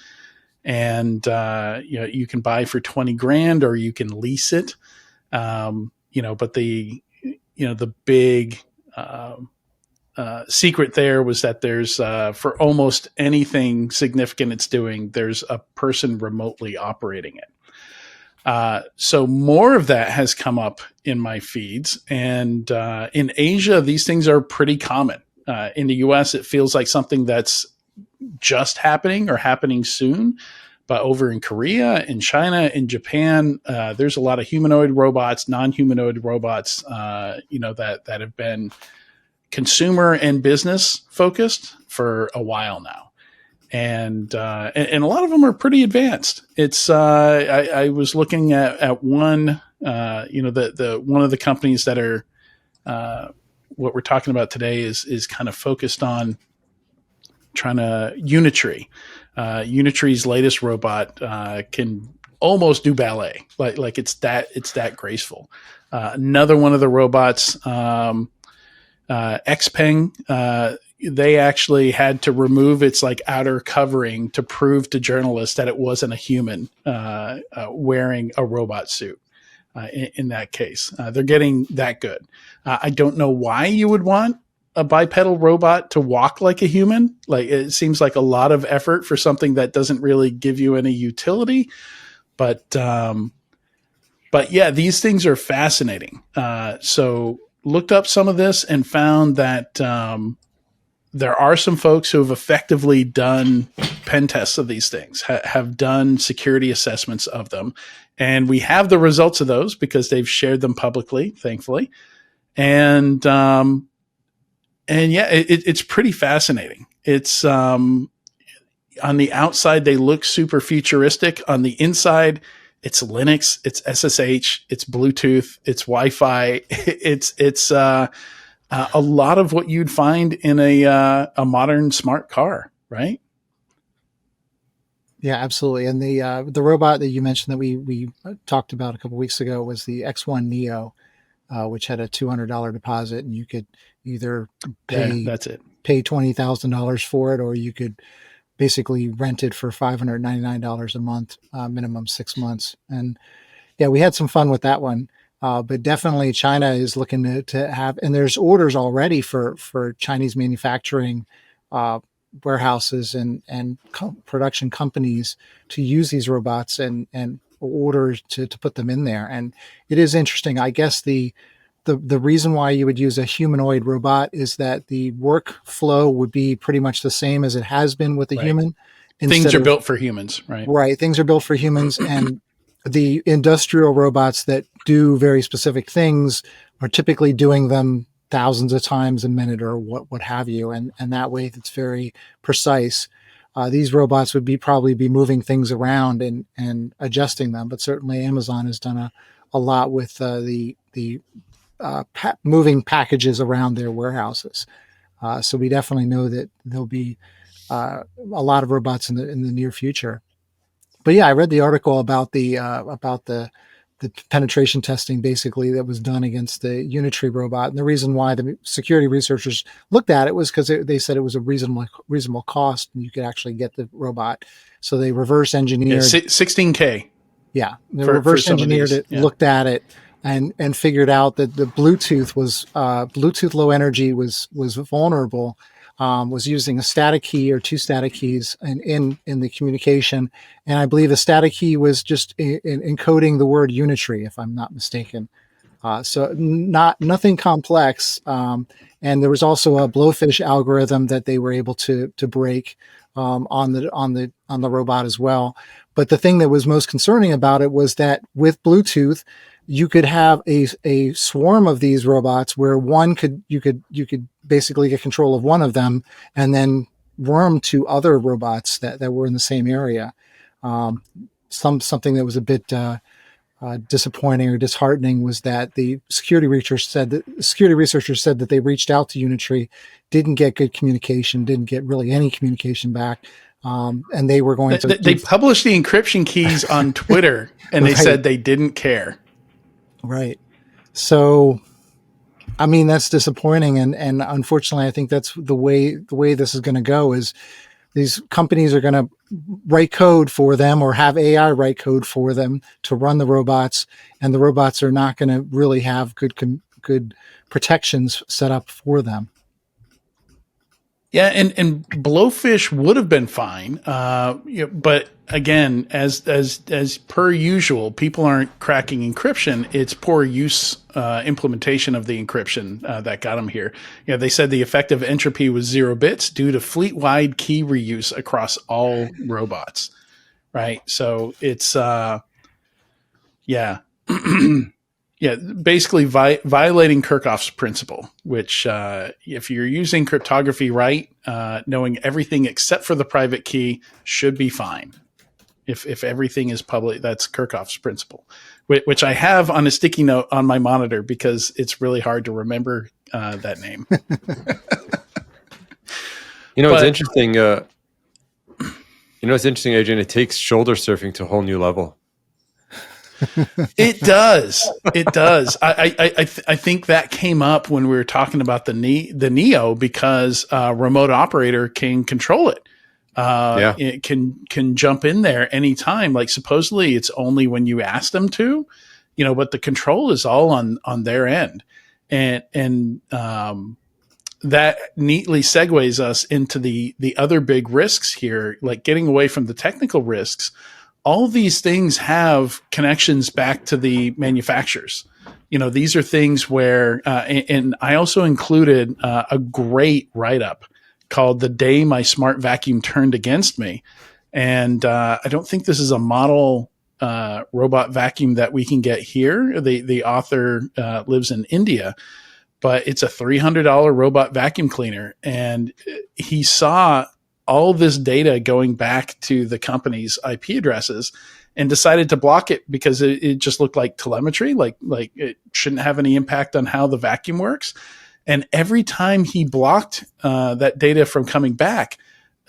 And, you can buy for 20 grand or you can lease it. But the big, secret there was that there's for almost anything significant it's doing, there's a person remotely operating it. So more of that has come up in my feeds, and in Asia these things are pretty common. In the US it feels like something that's just happening or happening soon, but over in Korea, in China, in Japan, there's a lot of humanoid robots, non-humanoid robots that have been consumer and business focused for a while now. And a lot of them are pretty advanced. It's, I was looking at one, the one of the companies that are, what we're talking about today is kind of focused on trying to Unitree. Unitree's latest robot, can almost do ballet. Like it's that graceful. Another one of the robots, Xpeng, they actually had to remove its like outer covering to prove to journalists that it wasn't a human wearing a robot suit. In that case, they're getting that good. I don't know why you would want a bipedal robot to walk like a human. Like, it seems like a lot of effort for something that doesn't really give you any utility. But yeah, these things are fascinating. So looked up some of this and found that there are some folks who have effectively done pen tests of these things, have done security assessments of them. And we have the results of those because they've shared them publicly, thankfully. And yeah, it's pretty fascinating. It's on the outside, they look super futuristic. On the inside, it's Linux, it's SSH, it's Bluetooth, it's Wi-Fi. It's a lot of what you'd find in a modern smart car, right? Yeah, absolutely. And the robot that you mentioned that we talked about a couple of weeks ago was the X1 Neo, which had a $200 deposit, and you could either pay $20,000 for it, or you could basically rent it for $599 a month, minimum 6 months. And yeah, we had some fun with that one. But definitely China is looking to have, and there's orders already for Chinese manufacturing warehouses and production companies to use these robots and order to put them in there. And it is interesting. I guess the reason why you would use a humanoid robot is that the workflow would be pretty much the same as it has been with a human. Things are built for humans, right? Right. Things are built for humans. And the industrial robots that do very specific things are typically doing them thousands of times a minute or what have you. And that way it's very precise. These robots would probably be moving things around and adjusting them. But certainly Amazon has done a lot with the moving packages around their warehouses. So we definitely know that there'll be a lot of robots in the near future. But yeah, I read the article about the penetration testing basically that was done against the Unitree robot. And the reason why the security researchers looked at it was because they said it was a reasonable cost and you could actually get the robot. So they reverse engineered. Yeah, $16K. Yeah. They reverse engineered it, looked at it, and figured out that the Bluetooth was Bluetooth low energy was vulnerable, was using a static key or two static keys in the communication. And I believe the static key was just encoding the word Unitree, if I'm not mistaken. So nothing complex. And there was also a blowfish algorithm that they were able to break on the robot as well. But the thing that was most concerning about it was that with Bluetooth, you could have a swarm of these robots where you could basically get control of one of them and then worm to other robots that were in the same area. Something that was a bit disappointing or disheartening was that the security researchers said that they reached out to Unitree, didn't get good communication, didn't get really any communication back. And they were going to. They published the encryption keys on Twitter, and they said they didn't care. Right. So, I mean, that's disappointing. And unfortunately, I think that's the way this is going to go is these companies are going to write code for them or have AI write code for them to run the robots. And the robots are not going to really have good protections set up for them. Yeah, and blowfish would have been fine, but again, as per usual, people aren't cracking encryption. It's poor use implementation of the encryption that got them here. They said the effective entropy was 0 bits due to fleet-wide key reuse across all robots. Right, so it's Yeah, basically violating Kirchhoff's principle, which if you're using cryptography right, knowing everything except for the private key should be fine. If everything is public, that's Kirchhoff's principle, which I have on a sticky note on my monitor because it's really hard to remember that name. It's interesting. It's interesting, Adrian. It takes shoulder surfing to a whole new level. It does. It does. I think that came up when we were talking about the Neo because remote operator can control it. Yeah. It can jump in there anytime. Like supposedly it's only when you ask them to, but the control is all on their end. And that neatly segues us into the other big risks here, like getting away from the technical risks. All of these things have connections back to the manufacturers. These are things where, and I also included a great write-up called "The Day My Smart Vacuum Turned Against Me." And I don't think this is a model robot vacuum that we can get here. The author lives in India, but it's a $300 robot vacuum cleaner. And he saw all this data going back to the company's IP addresses and decided to block it because it just looked like telemetry, like it shouldn't have any impact on how the vacuum works. And every time he blocked that data from coming back,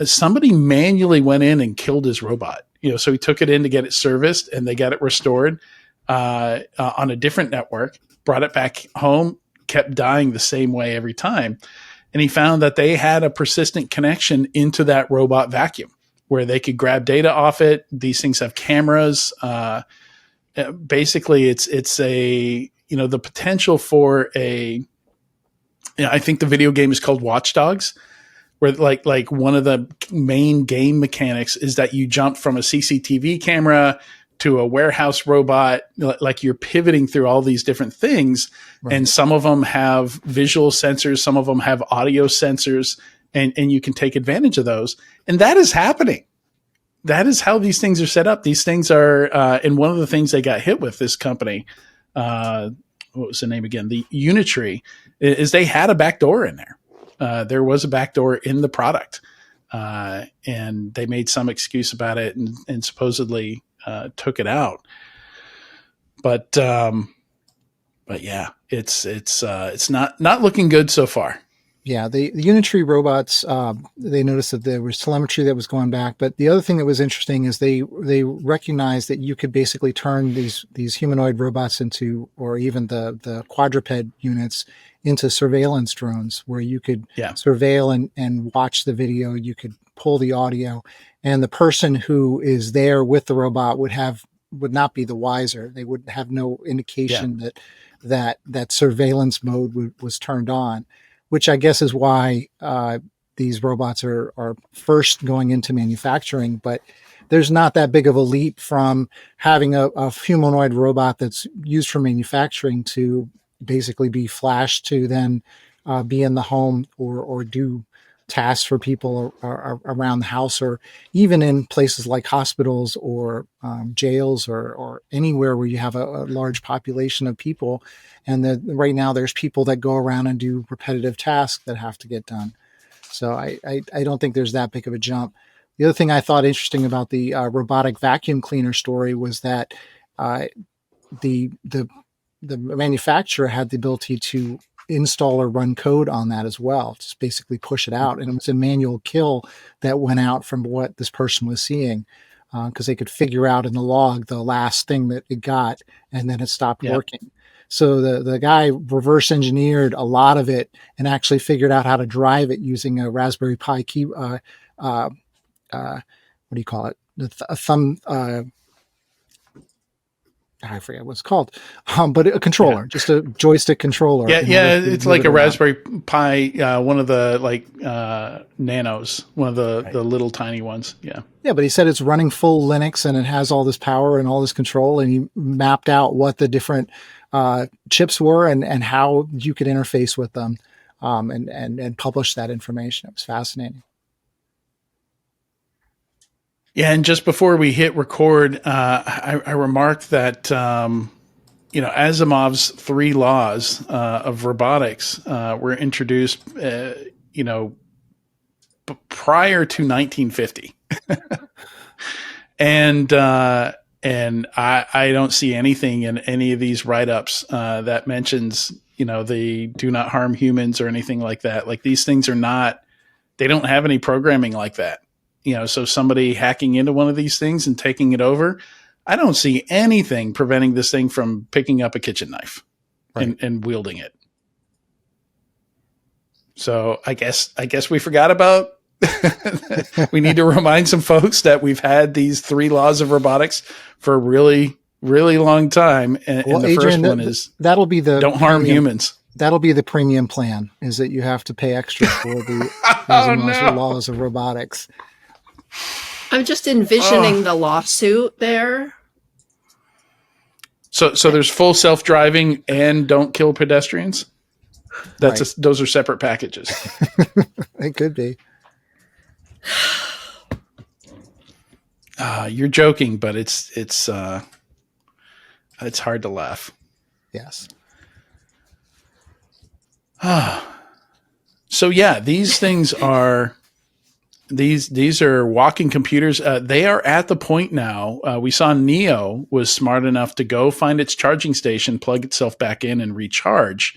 somebody manually went in and killed his robot. So he took it in to get it serviced, and they got it restored on a different network, brought it back home, kept dying the same way every time. And he found that they had a persistent connection into that robot vacuum where they could grab data off it. These things have cameras. Basically, it's a, the potential for I think the video game is called Watch Dogs, where like one of the main game mechanics is that you jump from a CCTV camera to a warehouse robot, like you're pivoting through all these different things. Right. And some of them have visual sensors, some of them have audio sensors, and you can take advantage of those. And that is happening. That is how these things are set up. These things are, and one of the things they got hit with, this company, what was the name again? The Unitree, is they had a backdoor in there. There was a backdoor in the product. And they made some excuse about it and supposedly took it out. But yeah, it's not looking good so far. Yeah, the Unitree robots, they noticed that there was telemetry that was going back. But the other thing that was interesting is they recognized that you could basically turn these humanoid robots into, or even the quadruped units, into surveillance drones, where you could surveil and watch the video. You could pull the audio, and the person who is there with the robot would not be the wiser. They would have no indication that surveillance mode was turned on, which I guess is why these robots are first going into manufacturing. But there's not that big of a leap from having a humanoid robot that's used for manufacturing to basically be flashed to then be in the home or do tasks for people or around the house, or even in places like hospitals or jails or anywhere where you have a large population of people. And right now there's people that go around and do repetitive tasks that have to get done. So I don't think there's that big of a jump. The other thing I thought interesting about the robotic vacuum cleaner story was that the manufacturer had the ability to install or run code on that as well, just basically push it out. And it was a manual kill that went out from what this person was seeing, because they could figure out in the log the last thing that it got, and then it stopped working. So the guy reverse engineered a lot of it and actually figured out how to drive it using a Raspberry Pi key. What do you call it? A thumb. I forget what it's called, but a controller, just a joystick controller. Yeah, it's like a Raspberry Pi, one of the nanos, one of the little tiny ones. Yeah, but he said it's running full Linux and it has all this power and all this control, and he mapped out what the different chips were and how you could interface with them, and publish that information. It was fascinating. Yeah, and just before we hit record, I remarked that Asimov's 3 laws of robotics were introduced, prior to 1950, and I don't see anything in any of these write-ups that mentions the do not harm humans or anything like that. Like, these things they don't have any programming like that. So somebody hacking into one of these things and taking it over, I don't see anything preventing this thing from picking up a kitchen knife and wielding it. So I guess we forgot about. We need to remind some folks that we've had these 3 laws of robotics for a really, really long time, and the Adrian, first one is that'll be the don't harm humans. That'll be the premium plan, is that you have to pay extra for the laws of robotics. I'm just envisioning the lawsuit there. So there's full self-driving and don't kill pedestrians. Those are separate packages. It could be. You're joking, but it's hard to laugh. Yes. So yeah, these things are these are walking computers. They are at the point now. We saw Neo was smart enough to go find its charging station, plug itself back in, and recharge.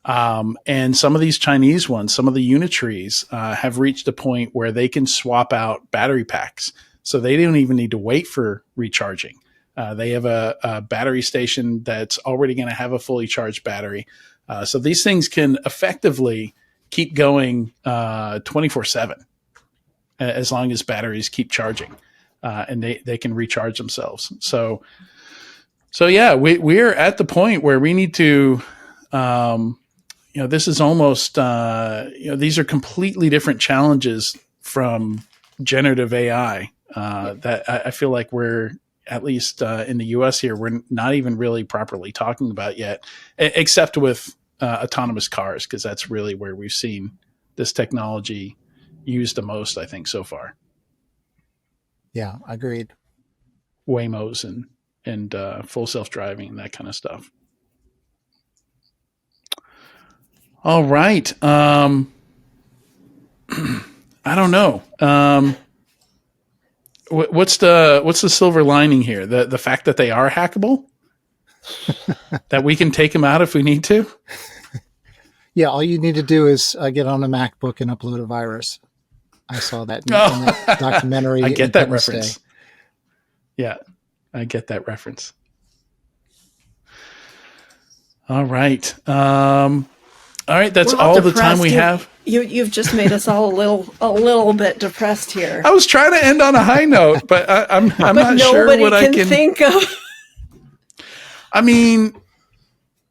And some of these Chinese ones, some of the Unitrees, have reached a point where they can swap out battery packs. So they don't even need to wait for recharging. They have a battery station that's already going to have a fully charged battery. So these things can effectively keep going 24/7 as long as batteries keep charging, and they can recharge themselves. So yeah, we're at the point where we need to, this is almost, these are completely different challenges from generative AI that I feel like we're, at least in the US here, we're not even really properly talking about yet, except with autonomous cars, because that's really where we've seen this technology used the most, I think, so far. Yeah, agreed. Waymos and full self-driving and that kind of stuff. All right. I don't know. What's the silver lining here? The fact that they are hackable? That we can take them out if we need to? Yeah, all you need to do is get on a MacBook and upload a virus. I saw that in that documentary. I get that reference. Yeah, I get that reference. All right. All right, that's all the time we have. You've just made us all a little bit depressed here. I was trying to end on a high note, but I'm not sure what I can think of. I mean,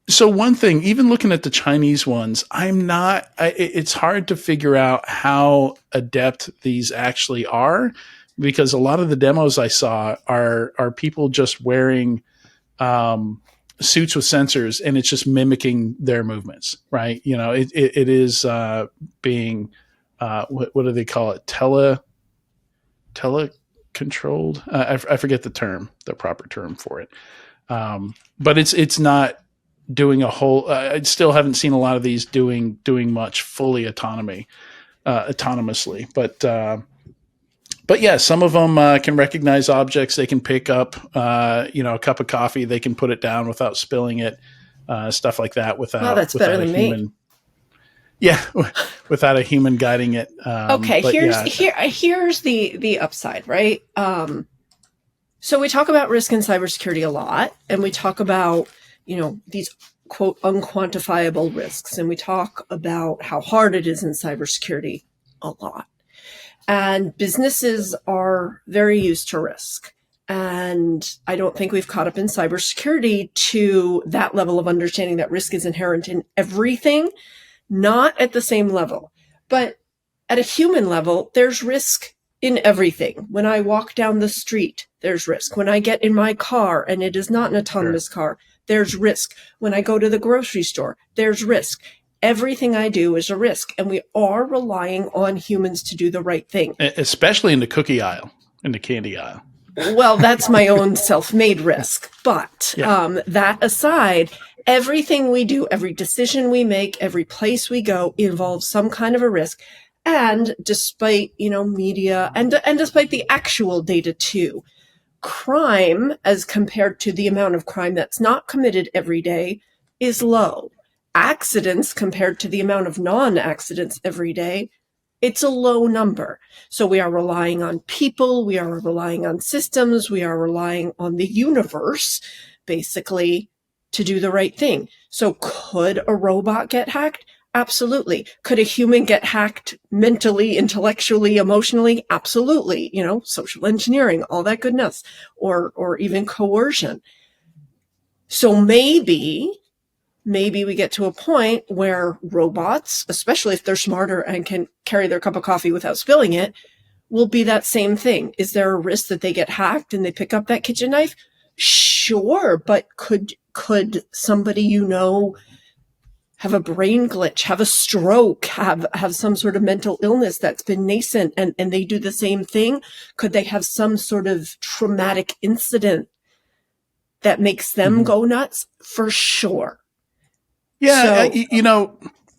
so one thing, even looking at the Chinese ones, it's hard to figure out how adept these actually are, because a lot of the demos I saw are people just wearing suits with sensors, and it's just mimicking their movements, right? It is being, what do they call it? Telecontrolled? I forget the proper term for it. But it's not doing a whole. I still haven't seen a lot of these doing much fully autonomously. But yeah, some of them can recognize objects. They can pick up, a cup of coffee. They can put it down without spilling it. Stuff like that. That's better than me. Yeah, without a human guiding it. Okay, here's the upside, right? So we talk about risk in cybersecurity a lot, and we talk about, these quote unquantifiable risks, and we talk about how hard it is in cybersecurity a lot. And businesses are very used to risk. And I don't think we've caught up in cybersecurity to that level of understanding that risk is inherent in everything, not at the same level, but at a human level, there's risk in everything. When I walk down the street, there's risk. When I get in my car and it is not an autonomous car, there's risk. When I go to the grocery store, there's risk. Everything I do is a risk, and we are relying on humans to do the right thing. Especially in the cookie aisle, in the candy aisle. Well, that's my own self-made risk. But that aside, everything we do, every decision we make, every place we go involves some kind of a risk. And despite, media and despite the actual data too, crime as compared to the amount of crime that's not committed every day is low. Accidents compared to the amount of non-accidents every day It's a low number. So we are relying on people, we are relying on systems, we are relying on the universe, basically, to do the right thing. So could a robot get hacked? Absolutely. Could a human get hacked mentally, intellectually, emotionally? Absolutely. Social engineering, all that goodness, or even coercion. So maybe we get to a point where robots, especially if they're smarter and can carry their cup of coffee without spilling it, will be that same thing. Is there a risk that they get hacked and they pick up that kitchen knife? Sure, but could somebody have a brain glitch, have a stroke, have some sort of mental illness that's been nascent and they do the same thing? Could they have some sort of traumatic incident that makes them go nuts? For sure. Yeah,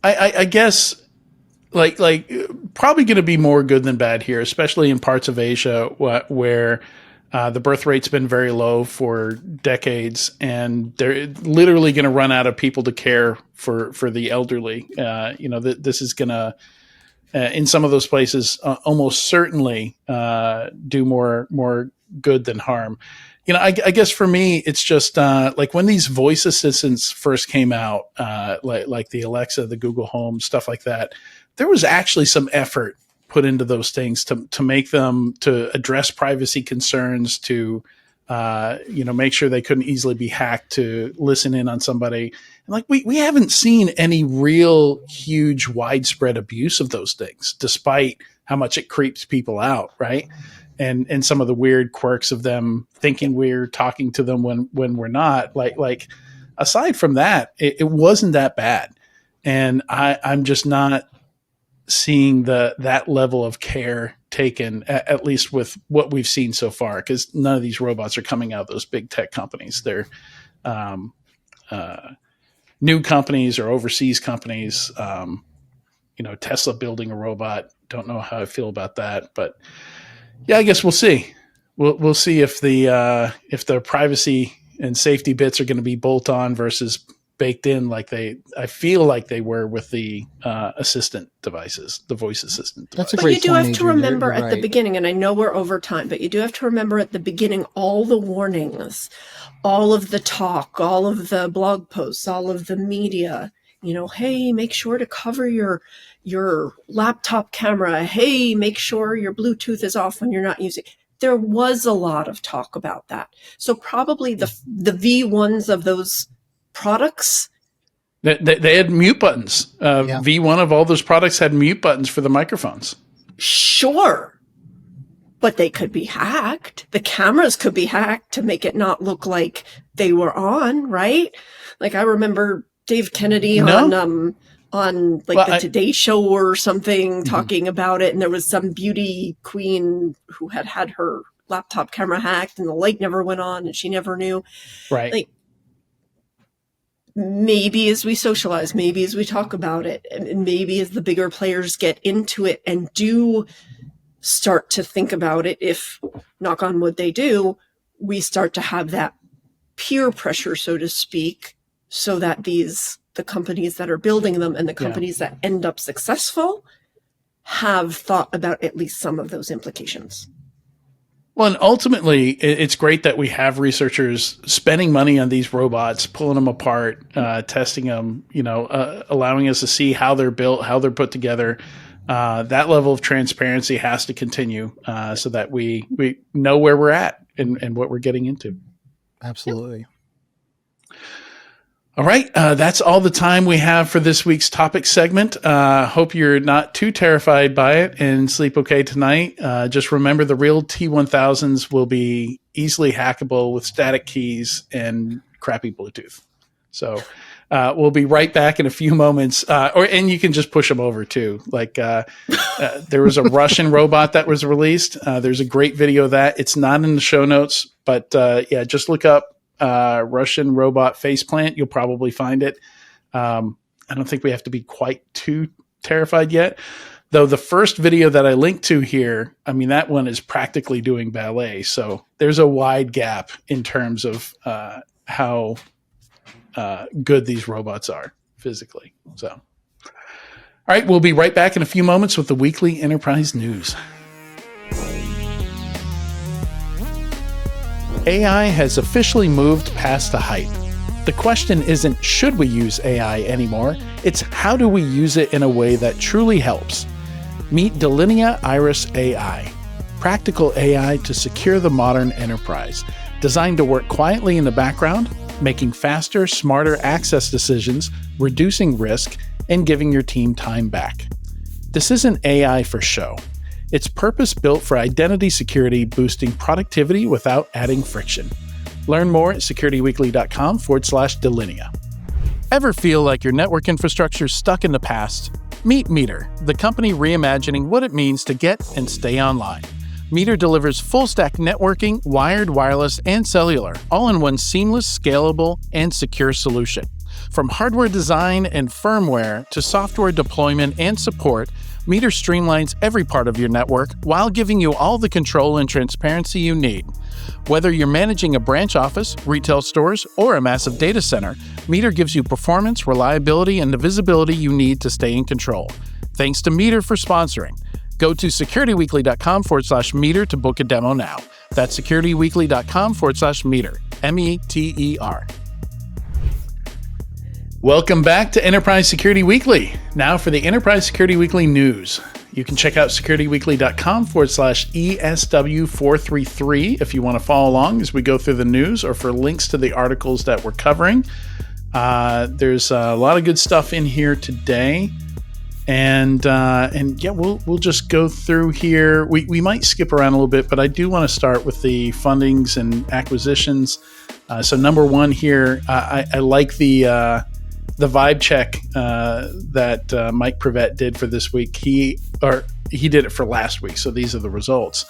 I guess like probably going to be more good than bad here, especially in parts of Asia where the birth rate's been very low for decades, and they're literally going to run out of people to care for the elderly. This is going to in some of those places almost certainly do more good than harm. I guess for me, it's just like when these voice assistants first came out, like the Alexa, the Google Home, stuff like that, there was actually some effort put into those things to make them, to address privacy concerns, to make sure they couldn't easily be hacked, to listen in on somebody. And like we haven't seen any real huge widespread abuse of those things, despite how much it creeps people out, right? And some of the weird quirks of them thinking we're talking to them when we're not. Like aside from that, it wasn't that bad. And I'm just not seeing that level of care taken, at least with what we've seen so far, because none of these robots are coming out of those big tech companies. They're new companies or overseas companies. Tesla building a robot. Don't know how I feel about that, but yeah, I guess we'll see. We'll see if the privacy and safety bits are going to be bolt on versus baked in, like I feel like they were with the assistant devices, the voice assistant device. That's a great point. But you do have to Adrian. remember You're at the right. beginning, and I know we're over time, but you do have to remember at the beginning all the warnings, all of the talk, all of the blog posts, all of the media. Hey, make sure to cover your laptop camera. Hey, make sure your Bluetooth is off when you're not using. There was a lot of talk about that. So probably the V1s of those products. They had mute buttons. V1 of all those products had mute buttons for the microphones. Sure. But they could be hacked. The cameras could be hacked to make it not look like they were on, right? Like I remember Dave Kennedy on the Today Show or something talking about it, and there was some beauty queen who had her laptop camera hacked and the light never went on and she never knew. Right. Like maybe as we socialize, maybe as we talk about it, and maybe as the bigger players get into it and do start to think about it, if knock on wood they do, we start to have that peer pressure, so to speak, so that the companies that are building them and the companies that end up successful have thought about at least some of those implications. Well, and ultimately, it's great that we have researchers spending money on these robots, pulling them apart, testing them, allowing us to see how they're built, how they're put together. That level of transparency has to continue so that we know where we're at and what we're getting into. Absolutely. Yep. All right. That's all the time we have for this week's topic segment. Hope you're not too terrified by it and sleep okay tonight. Just remember the real T1000s will be easily hackable with static keys and crappy Bluetooth. So we'll be right back in a few moments. And you can just push them over too. Like there was a Russian robot that was released. There's a great video of that. It's not in the show notes, but just look up Russian robot faceplant. You'll probably find it. I don't think we have to be quite too terrified yet, though. The first video that I linked to here, that one is practically doing ballet. So there's a wide gap in terms of how good these robots are physically. So, All right, we'll be right back in a few moments with the weekly enterprise news. AI has officially moved past the hype. The question isn't should we use AI anymore, it's how do we use it in a way that truly helps. Meet Delinea Iris AI, practical AI to secure the modern enterprise, designed to work quietly in the background, making faster, smarter access decisions, reducing risk, and giving your team time back. This isn't AI for show. It's purpose-built for identity security, boosting productivity without adding friction. Learn more at securityweekly.com/Delinea. Ever feel like your network infrastructure is stuck in the past? Meet Meter, the company reimagining what it means to get and stay online. Meter delivers full-stack networking, wired, wireless, and cellular, all in one seamless, scalable, and secure solution. From hardware design and firmware to software deployment and support, Meter streamlines every part of your network while giving you all the control and transparency you need. Whether you're managing a branch office, retail stores, or a massive data center, Meter gives you performance, reliability, and the visibility you need to stay in control. Thanks to Meter for sponsoring. Go to securityweekly.com/Meter to book a demo now. That's securityweekly.com/Meter. METER. Welcome back to Enterprise Security Weekly. Now for the Enterprise Security Weekly news. You can check out securityweekly.com/ESW433 if you want to follow along as we go through the news or for links to the articles that we're covering. There's a lot of good stuff in here today. And yeah, we'll just go through here. We might skip around a little bit, but I do want to start with the fundings and acquisitions. So number one here, I like the vibe check that Mike Prevet did for this week. He did it for last week, so these are the results.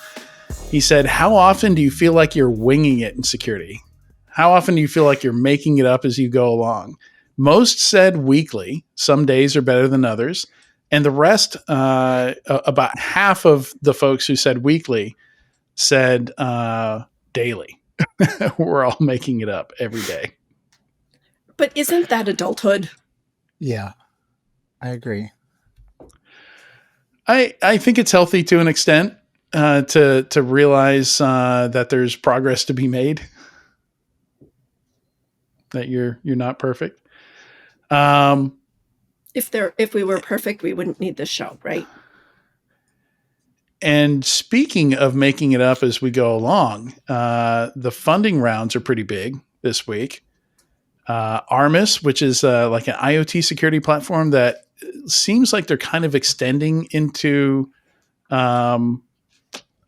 He said, how often do you feel like you're winging it in security? How often do you feel like you're making it up as you go along? Most said weekly. Some days are better than others. And the rest, about half of the folks who said weekly said daily. We're all making it up every day. But isn't that adulthood? Yeah, I agree. I think it's healthy to an extent to realize that there's progress to be made, that you're not perfect. If we were perfect, we wouldn't need this show, right? And speaking of making it up as we go along, the funding rounds are pretty big this week. Armis, which is like an IoT security platform that seems like they're kind of extending into, maybe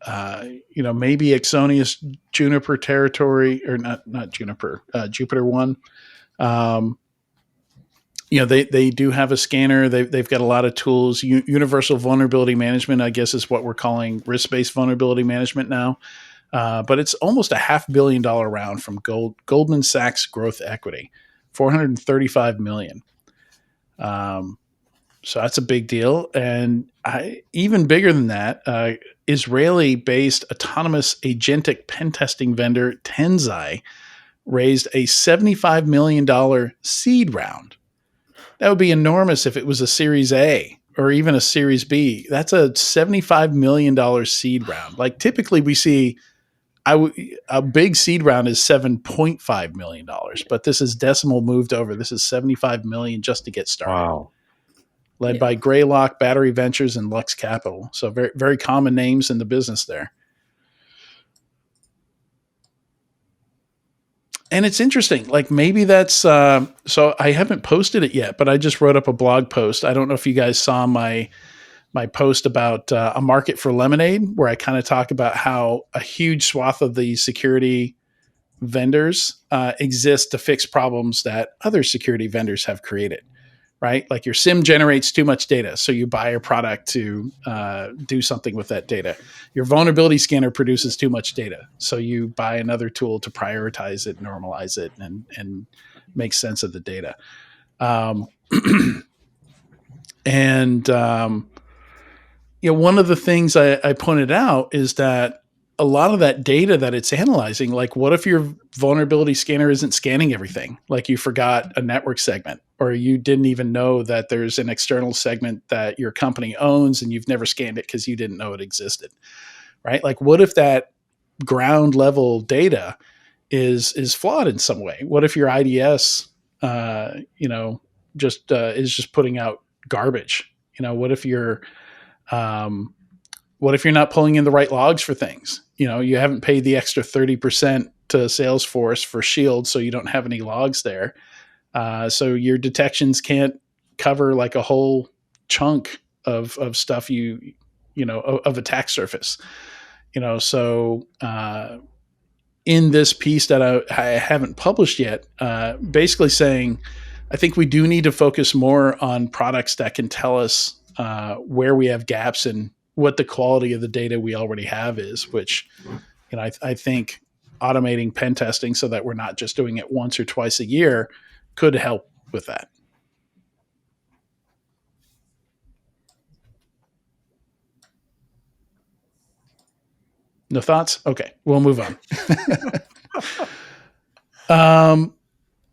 Exonius Juniper territory, or not Juniper, Jupiter One. They do have a scanner. They've got a lot of tools. Universal vulnerability management, I guess, is what we're calling risk-based vulnerability management now. But it's almost a $500 million round from Goldman Sachs Growth Equity, $435 million. So that's a big deal. And even bigger than that, Israeli-based autonomous agentic pen testing vendor Tenzai raised a $75 million seed round. That would be enormous if it was a Series A or even a Series B. That's a $75 million seed round. Like typically we see a big seed round is $7.5 million, but this is decimal moved over. This is $75 million just to get started. Wow. Led by Greylock, Battery Ventures, and Lux Capital. So very, very common names in the business there. And it's interesting, like maybe that's, so I haven't posted it yet, but I just wrote up a blog post. I don't know if you guys saw my post about a market for lemonade, where I kind of talk about how a huge swath of the security vendors exist to fix problems that other security vendors have created, right? Like your SIM generates too much data, so you buy a product to do something with that data. Your vulnerability scanner produces too much data, so you buy another tool to prioritize it, normalize it, and make sense of the data. One of the things I pointed out is that a lot of that data that it's analyzing, like what if your vulnerability scanner isn't scanning everything? Like you forgot a network segment, or you didn't even know that there's an external segment that your company owns and you've never scanned it because you didn't know it existed, right? Like what if that ground level data is flawed in some way? What if your IDS, is just putting out garbage? What if you're not pulling in the right logs for things? You haven't paid the extra 30% to Salesforce for Shield, so you don't have any logs there. So your detections can't cover like a whole chunk of stuff of attack surface. So in this piece that I haven't published yet, basically saying, I think we do need to focus more on products that can tell us where we have gaps and what the quality of the data we already have is, which, I think automating pen testing so that we're not just doing it once or twice a year could help with that. No thoughts? Okay, we'll move on.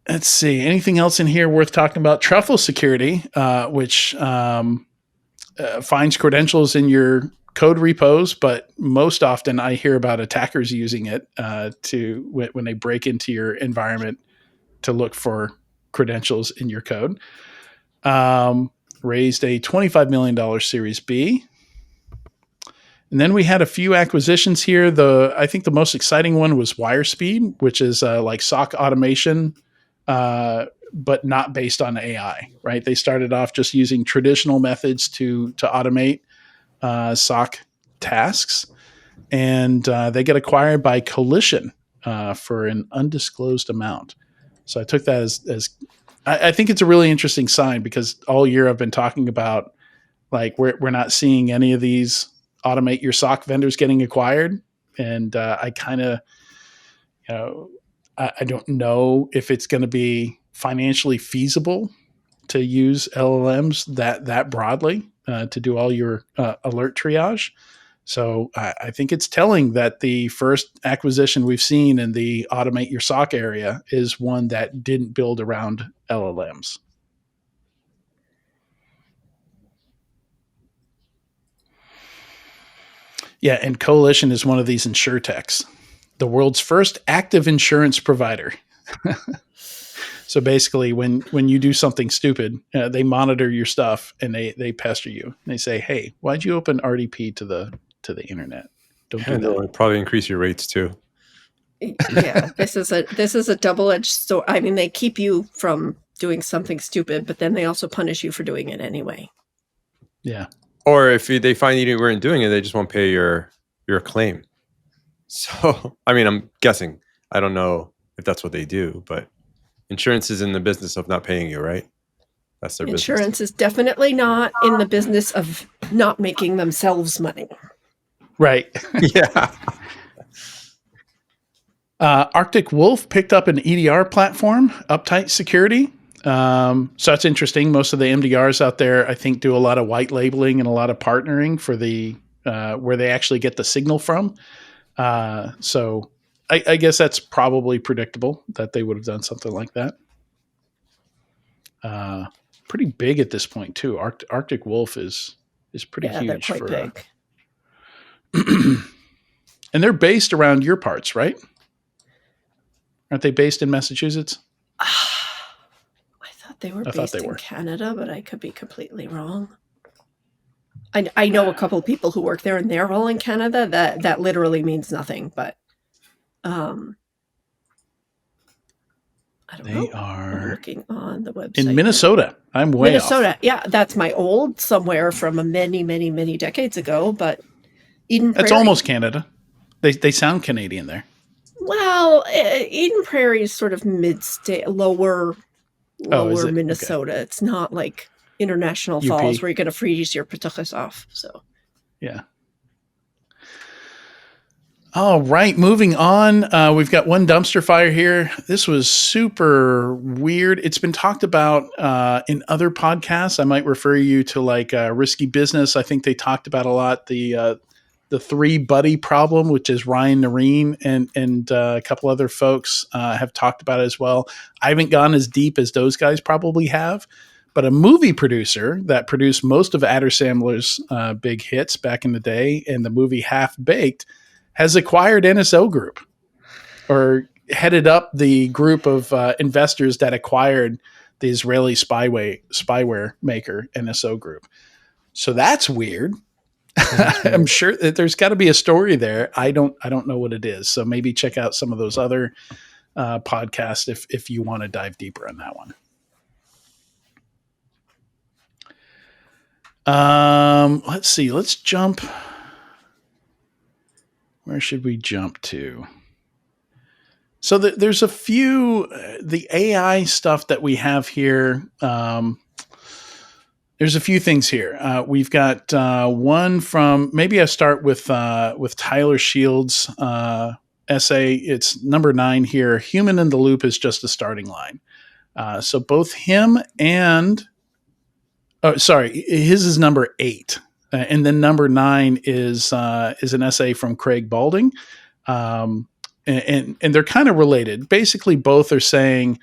Let's see. Anything else in here worth talking about? Truffle security, which finds credentials in your code repos, but most often I hear about attackers using it when they break into your environment to look for credentials in your code. Raised a $25 million Series B. And then we had a few acquisitions here. I think the most exciting one was WireSpeed, which is like SOC automation, but not based on AI, right? They started off just using traditional methods to automate SOC tasks, and they get acquired by Coalition for an undisclosed amount. So I took that as I think it's a really interesting sign, because all year I've been talking about like we're not seeing any of these automate your SOC vendors getting acquired, and I kind of I don't know if it's going to be financially feasible to use LLMs that broadly to do all your alert triage. So I think it's telling that the first acquisition we've seen in the automate your SOC area is one that didn't build around LLMs. Yeah, and Coalition is one of these insurtechs, the world's first active insurance provider. So basically, when you do something stupid, they monitor your stuff and they pester you. They say, "Hey, why'd you open RDP to the internet? Don't do that." They'll probably increase your rates too. Yeah, this is a double-edged sword. I mean, they keep you from doing something stupid, but then they also punish you for doing it anyway. Yeah. Or if they find you weren't doing it, they just won't pay your claim. So, I mean, I'm guessing. I don't know if that's what they do, but insurance is in the business of not paying you, right? That's their business. Insurance is definitely not in the business of not making themselves money. Right. Yeah. Arctic Wolf picked up an EDR platform, Uptight Security. So that's interesting. Most of the MDRs out there, I think, do a lot of white labeling and a lot of partnering for the where they actually get the signal from. So I guess that's probably predictable that they would have done something like that. Pretty big at this point too. Arctic Wolf is pretty huge. They're quite big. And they're based around your parts, right? Aren't they based in Massachusetts? I thought they were based in Canada, but I could be completely wrong. I know a couple of people who work there, and they're all in Canada. That literally means nothing, but I don't know. They are I'm looking on the website in Minnesota. I'm way Minnesota. off. Yeah, that's my old somewhere from many, many, many decades ago. But Eden Prairie. That's almost Canada. They sound Canadian there. Well, Eden Prairie is sort of mid-state, lower Minnesota. Okay. It's not like International Falls where you're going to freeze your patuchas off. So, yeah. All right, moving on. We've got one dumpster fire here. This was super weird. It's been talked about in other podcasts. I might refer you to like Risky Business. I think they talked about a lot the the three buddy problem, which is Ryan Nareen and a couple other folks have talked about it as well. I haven't gone as deep as those guys probably have, but a movie producer that produced most of Adder Sandler's big hits back in the day and the movie Half Baked has acquired NSO Group, or headed up the group of investors that acquired the Israeli spyware maker NSO Group. So that's weird. I'm sure that there's got to be a story there. I don't know what it is. So maybe check out some of those other podcasts if you want to dive deeper on that one. Let's see. Let's jump. Where should we jump to? So there's a few the AI stuff that we have here. There's a few things here. We've got one from, maybe I start with Tyler Shields' essay. It's number 9 here. Human in the loop is just a starting line. So both him and, his is number 8. And then number 9 is an essay from Craig Balding. And they're kind of related. Basically, both are saying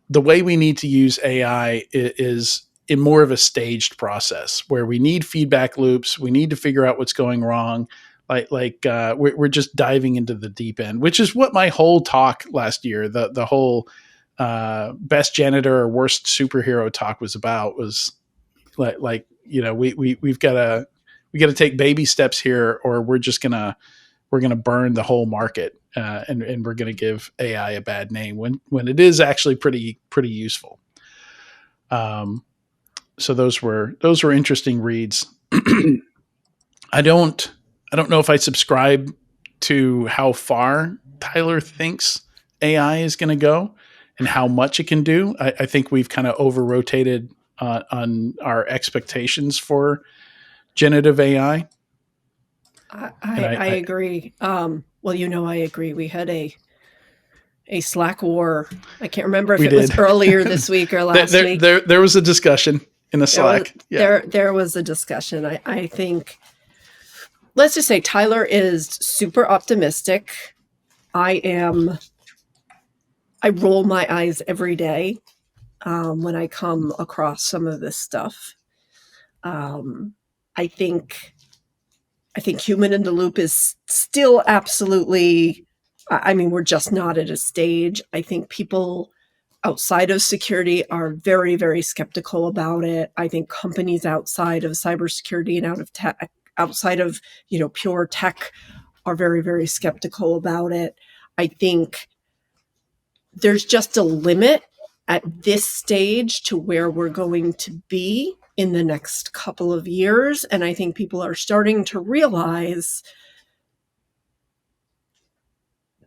the way we need to use AI is in more of a staged process where we need feedback loops. We need to figure out what's going wrong. We're just diving into the deep end, which is what my whole talk last year, the whole best janitor or worst superhero talk was about. Was we've got to take baby steps here, or we're gonna burn the whole market, and we're gonna give AI a bad name when it is actually pretty useful. So those were interesting reads. I don't know if I subscribe to how far Tyler thinks AI is going to go and how much it can do. I think we've kind of over-rotated on our expectations for generative AI. I agree. Well, I agree. We had a Slack war. I can't remember if it was earlier this week or last week. There was a discussion in the Slack. There was a discussion. I think, let's just say Tyler is super optimistic. I roll my eyes every day when I come across some of this stuff. I think human in the loop is still absolutely, we're just not at a stage. I think people outside of security are very, very skeptical about it. I think companies outside of cybersecurity and outside of pure tech are very, very skeptical about it. I think there's just a limit at this stage to where we're going to be in the next couple of years. And I think people are starting to realize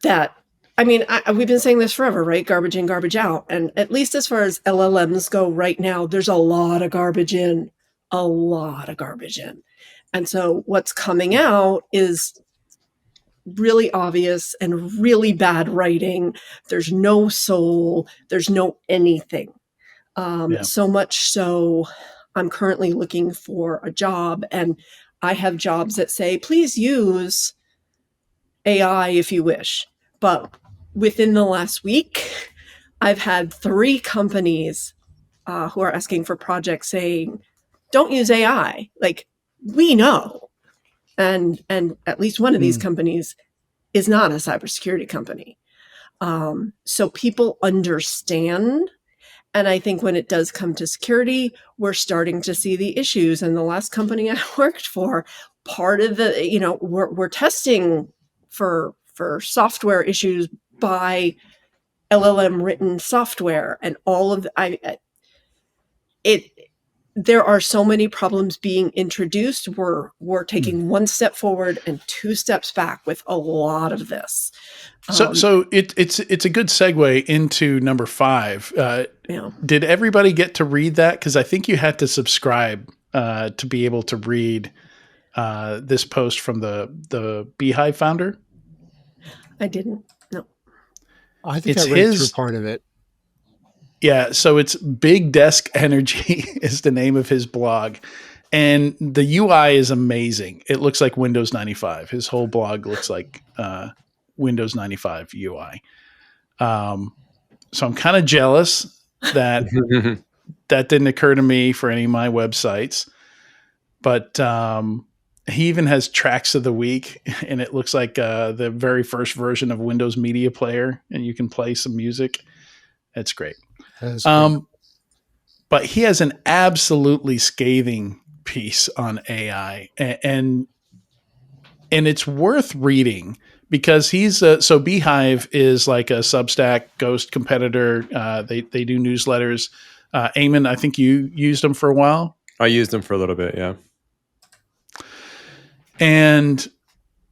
that, we've been saying this forever, right? Garbage in, garbage out. And at least as far as LLMs go right now, there's a lot of garbage in. And so what's coming out is really obvious and really bad writing. There's no soul. There's no anything. So much so, I'm currently looking for a job, and I have jobs that say, please use AI if you wish. But within the last week, I've had 3 companies who are asking for projects saying, don't use AI. Like, we know. And at least one of these companies is not a cybersecurity company. So people understand. And I think when it does come to security, we're starting to see the issues. And the last company I worked for, part of the, we're testing for software issues by LLM written software, and all of there are so many problems being introduced. We're taking 1 step forward and 2 steps back with a lot of this. So it's a good segue into number 5. Did everybody get to read that? Because I think you had to subscribe to be able to read this post from the Beehive founder. I didn't. No. I think I read through part of it. Yeah, so it's Big Desk Energy is the name of his blog. And the UI is amazing. It looks like Windows 95. His whole blog looks like Windows 95 UI. So I'm kind of jealous that that didn't occur to me for any of my websites. But he even has tracks of the week, and it looks like the very first version of Windows Media Player, and you can play some music. It's great. That is great. But he has an absolutely scathing piece on AI, and it's worth reading because he's so Beehive is like a Substack ghost competitor. They do newsletters. Eamon, I think you used them for a while. I used them for a little bit, yeah. And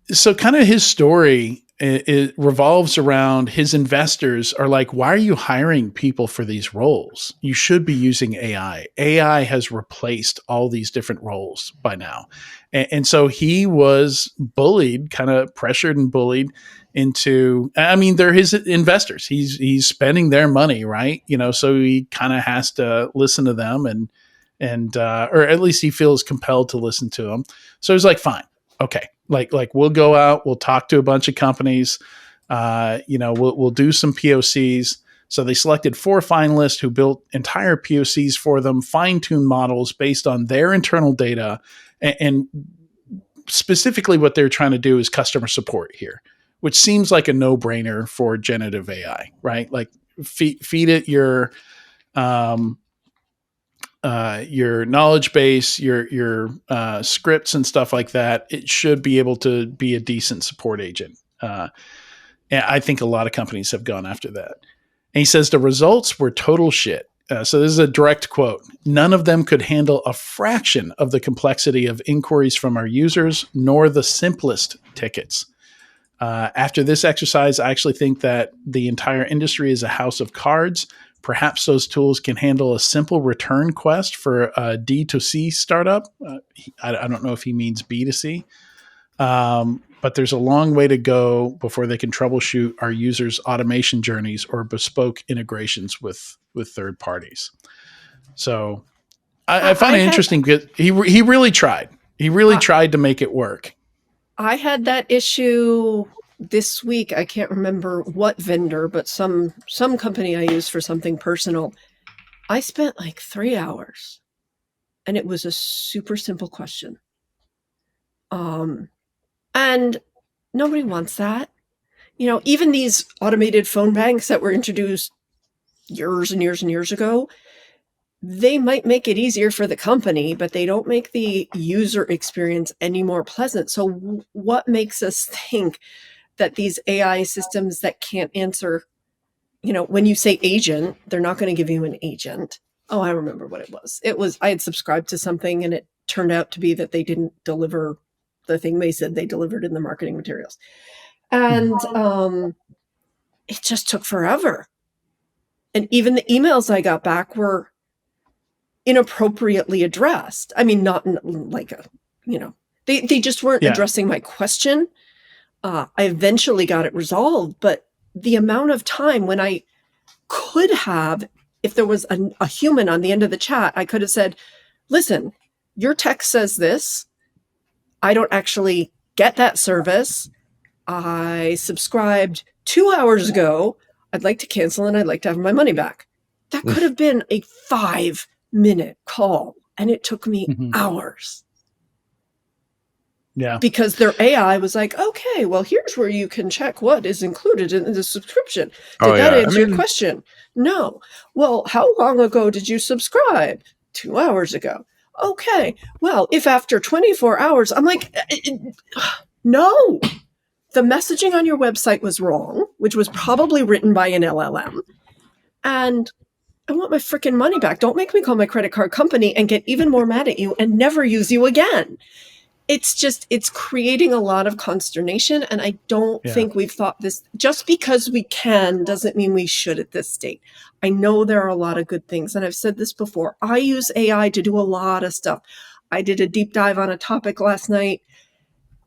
so kind of his story, it revolves around his investors are like, why are you hiring people for these roles? You should be using AI. AI has replaced all these different roles by now. And so he was bullied, kind of pressured and bullied into, I mean, they're his investors. He's spending their money, right? So he kind of has to listen to them and or at least he feels compelled to listen to them. So he's like, fine. Okay. Like we'll go out, we'll talk to a bunch of companies, we'll do some POCs. So they selected 4 finalists who built entire POCs for them, fine-tuned models based on their internal data. And specifically what they're trying to do is customer support here, which seems like a no-brainer for generative AI, right? Like feed it your knowledge base, your scripts and stuff like that. It should be able to be a decent support agent. And I think a lot of companies have gone after that. And he says the results were total shit. So this is a direct quote. None of them could handle a fraction of the complexity of inquiries from our users, nor the simplest tickets. After this exercise, I actually think that the entire industry is a house of cards. Perhaps those tools can handle a simple return quest for a D2C startup. I don't know if he means B2C, but there's a long way to go before they can troubleshoot our users' automation journeys or bespoke integrations with third parties. So I find it interesting because he really tried. He really tried to make it work. I had that issue this week. I can't remember what vendor, but some company I used for something personal. I spent like 3 hours, and it was a super simple question. And nobody wants that. Even these automated phone banks that were introduced years and years and years ago, they might make it easier for the company, but they don't make the user experience any more pleasant. So what makes us think that these AI systems that can't answer, when you say agent, they're not going to give you an agent. Oh, I remember what it was. I had subscribed to something and it turned out to be that they didn't deliver the thing they said they delivered in the marketing materials. And it just took forever. And even the emails I got back were inappropriately addressed. I mean, not in like they just weren't addressing my question. I eventually got it resolved, but the amount of time when I could have, if there was a human on the end of the chat, I could have said, listen, your text says this. I don't actually get that service. I subscribed 2 hours ago. I'd like to cancel and I'd like to have my money back. That could have been a 5-minute call, and it took me hours. Yeah. Because their AI was like, okay, well, here's where you can check what is included in the subscription. Did that answer your question? No. Well, how long ago did you subscribe? 2 hours ago. Okay. Well, if after 24 hours, I'm like, no. The messaging on your website was wrong, which was probably written by an LLM. And I want my freaking money back. Don't make me call my credit card company and get even more mad at you and never use you again. It's creating a lot of consternation. And I don't think we've thought this. Just because we can doesn't mean we should at this state. I know there are a lot of good things. And I've said this before. I use AI to do a lot of stuff. I did a deep dive on a topic last night,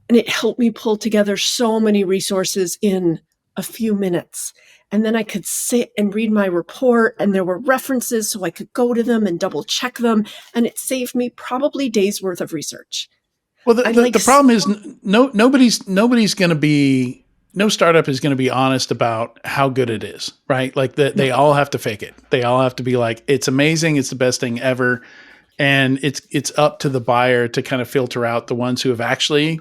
and it helped me pull together so many resources in a few minutes. And then I could sit and read my report, and there were references so I could go to them and double check them. And it saved me probably days worth of research. Well, the problem is nobody's going to be, no startup is going to be honest about how good it is, right? Like they all have to fake it. They all have to be like, it's amazing. It's the best thing ever. And it's up to the buyer to kind of filter out the ones who have actually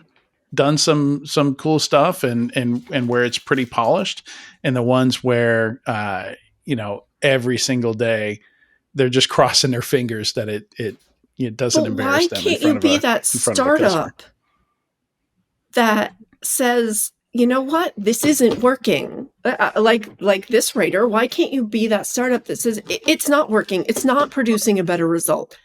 done some cool stuff and where it's pretty polished, and the ones where, every single day they're just crossing their fingers that it doesn't embarrass them. Why can't you be that startup that says, you know what, this isn't working? Like this writer, why can't you be that startup that says it's not working, it's not producing a better result?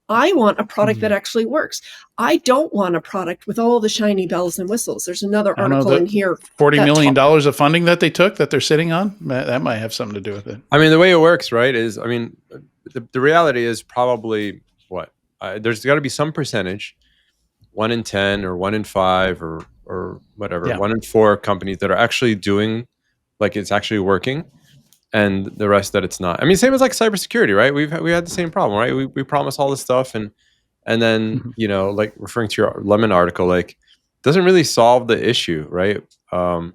I want a product that actually works. I don't want a product with all the shiny bells and whistles. There's another article in here. $40 million of funding that they took that they're sitting on, that might have something to do with it. I mean, the way it works, right, is, I mean, the reality is probably what? There's got to be some percentage, 1 in 10 or 1 in 5 or whatever, 1 in 4 companies that are actually doing, like, it's actually working, and the rest that it's not. I mean, same as like cybersecurity, right? We had the same problem, right? We promise all this stuff, and then like referring to your Lemon article, like, doesn't really solve the issue, right? And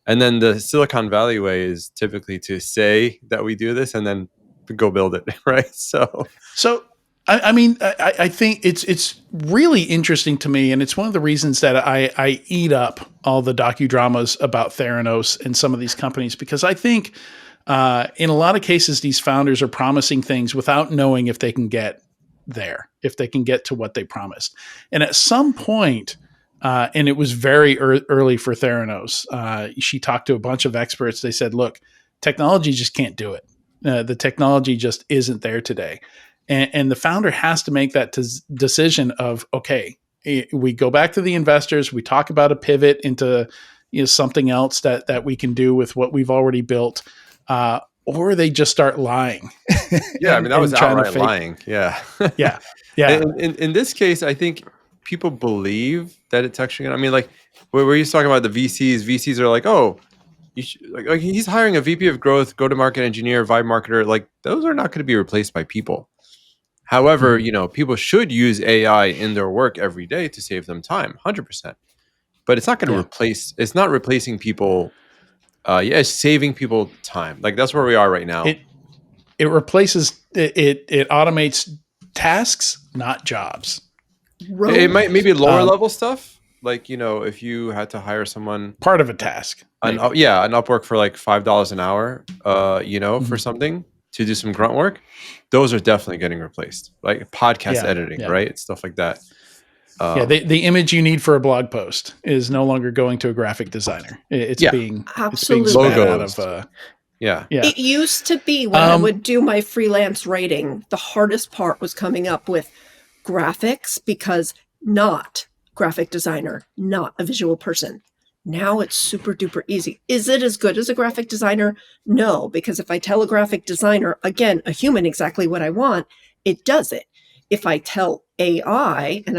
then the Silicon Valley way is typically to say that we do this and then to go build it, right? So I mean, I think it's really interesting to me, and it's one of the reasons that I eat up all the docudramas about Theranos and some of these companies, because I think in a lot of cases these founders are promising things without knowing if they can get there, if they can get to what they promised. And at some point, and it was very early for Theranos, she talked to a bunch of experts. They said, look, technology just can't do it. The technology just isn't there today. And the founder has to make that decision of, okay, we go back to the investors, we talk about a pivot into something else that we can do with what we've already built, or they just start lying. Yeah, I mean, that was outright lying. Yeah. Yeah. In this case, I think people believe that it's actually going to, I mean, like, where he's talking about the VCs are like, oh, like he's hiring a VP of growth, go-to-market engineer, vibe marketer. Like, those are not going to be replaced by people. However, people should use AI in their work every day to save them time, 100%. But it's not going to replace. It's not replacing people. It's saving people time. Like, that's where we are right now. It replaces. It automates tasks, not jobs. It might maybe lower level stuff. Like, if you had to hire someone, part of a task. An Upwork for like $5 an hour, for something to do some grunt work, those are definitely getting replaced. Like podcast editing, right? Stuff like that. The image you need for a blog post is no longer going to a graphic designer. It's being spat out of. It used to be when I would do my freelance writing, the hardest part was coming up with graphics, because not graphic designer, not a visual person. Now it's super duper easy. Is it as good as a graphic designer? No, because if I tell a graphic designer, again, a human, exactly what I want, it does it. If I tell AI, and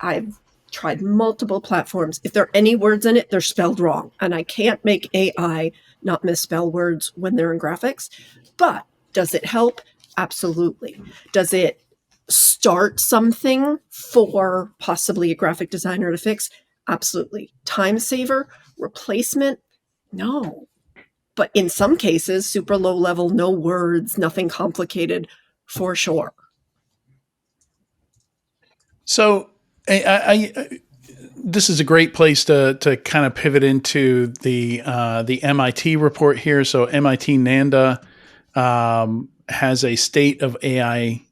I've tried multiple platforms, if there are any words in it, they're spelled wrong. And I can't make AI not misspell words when they're in graphics. But does it help? Absolutely. Does it start something for possibly a graphic designer to fix? Absolutely. Time saver, replacement? No. But in some cases, super low level, no words, nothing complicated, for sure. So this is a great place to kind of pivot into the MIT report here. So MIT NANDA has a State of AI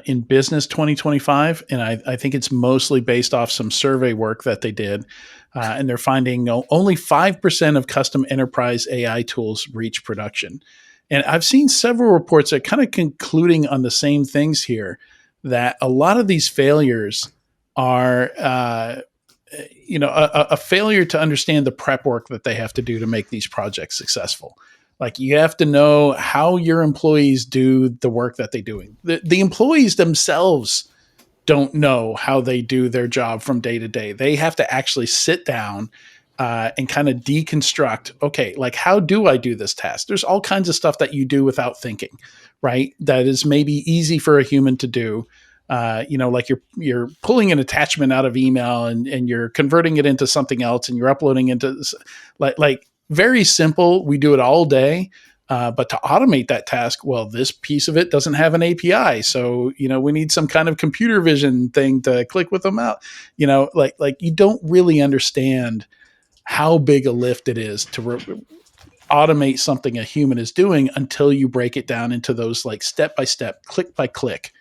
in Business 2025, and I think it's mostly based off some survey work that they did, and they're finding only 5% of custom enterprise AI tools reach production. And I've seen several reports that kind of concluding on the same things here, that a lot of these failures are a failure to understand the prep work that they have to do to make these projects successful. Like, you have to know how your employees do the work that they're doing. The employees themselves don't know how they do their job from day to day. They have to actually sit down and kind of deconstruct, okay, like how do I do this task? There's all kinds of stuff that you do without thinking, right? That is maybe easy for a human to do. Like you're pulling an attachment out of email and you're converting it into something else and you're uploading into this, like very simple. We do it all day. But to automate that task, well, this piece of it doesn't have an API. So, we need some kind of computer vision thing to click with them out, like you don't really understand how big a lift it is to automate something a human is doing until you break it down into those like step-by-step, click-by-click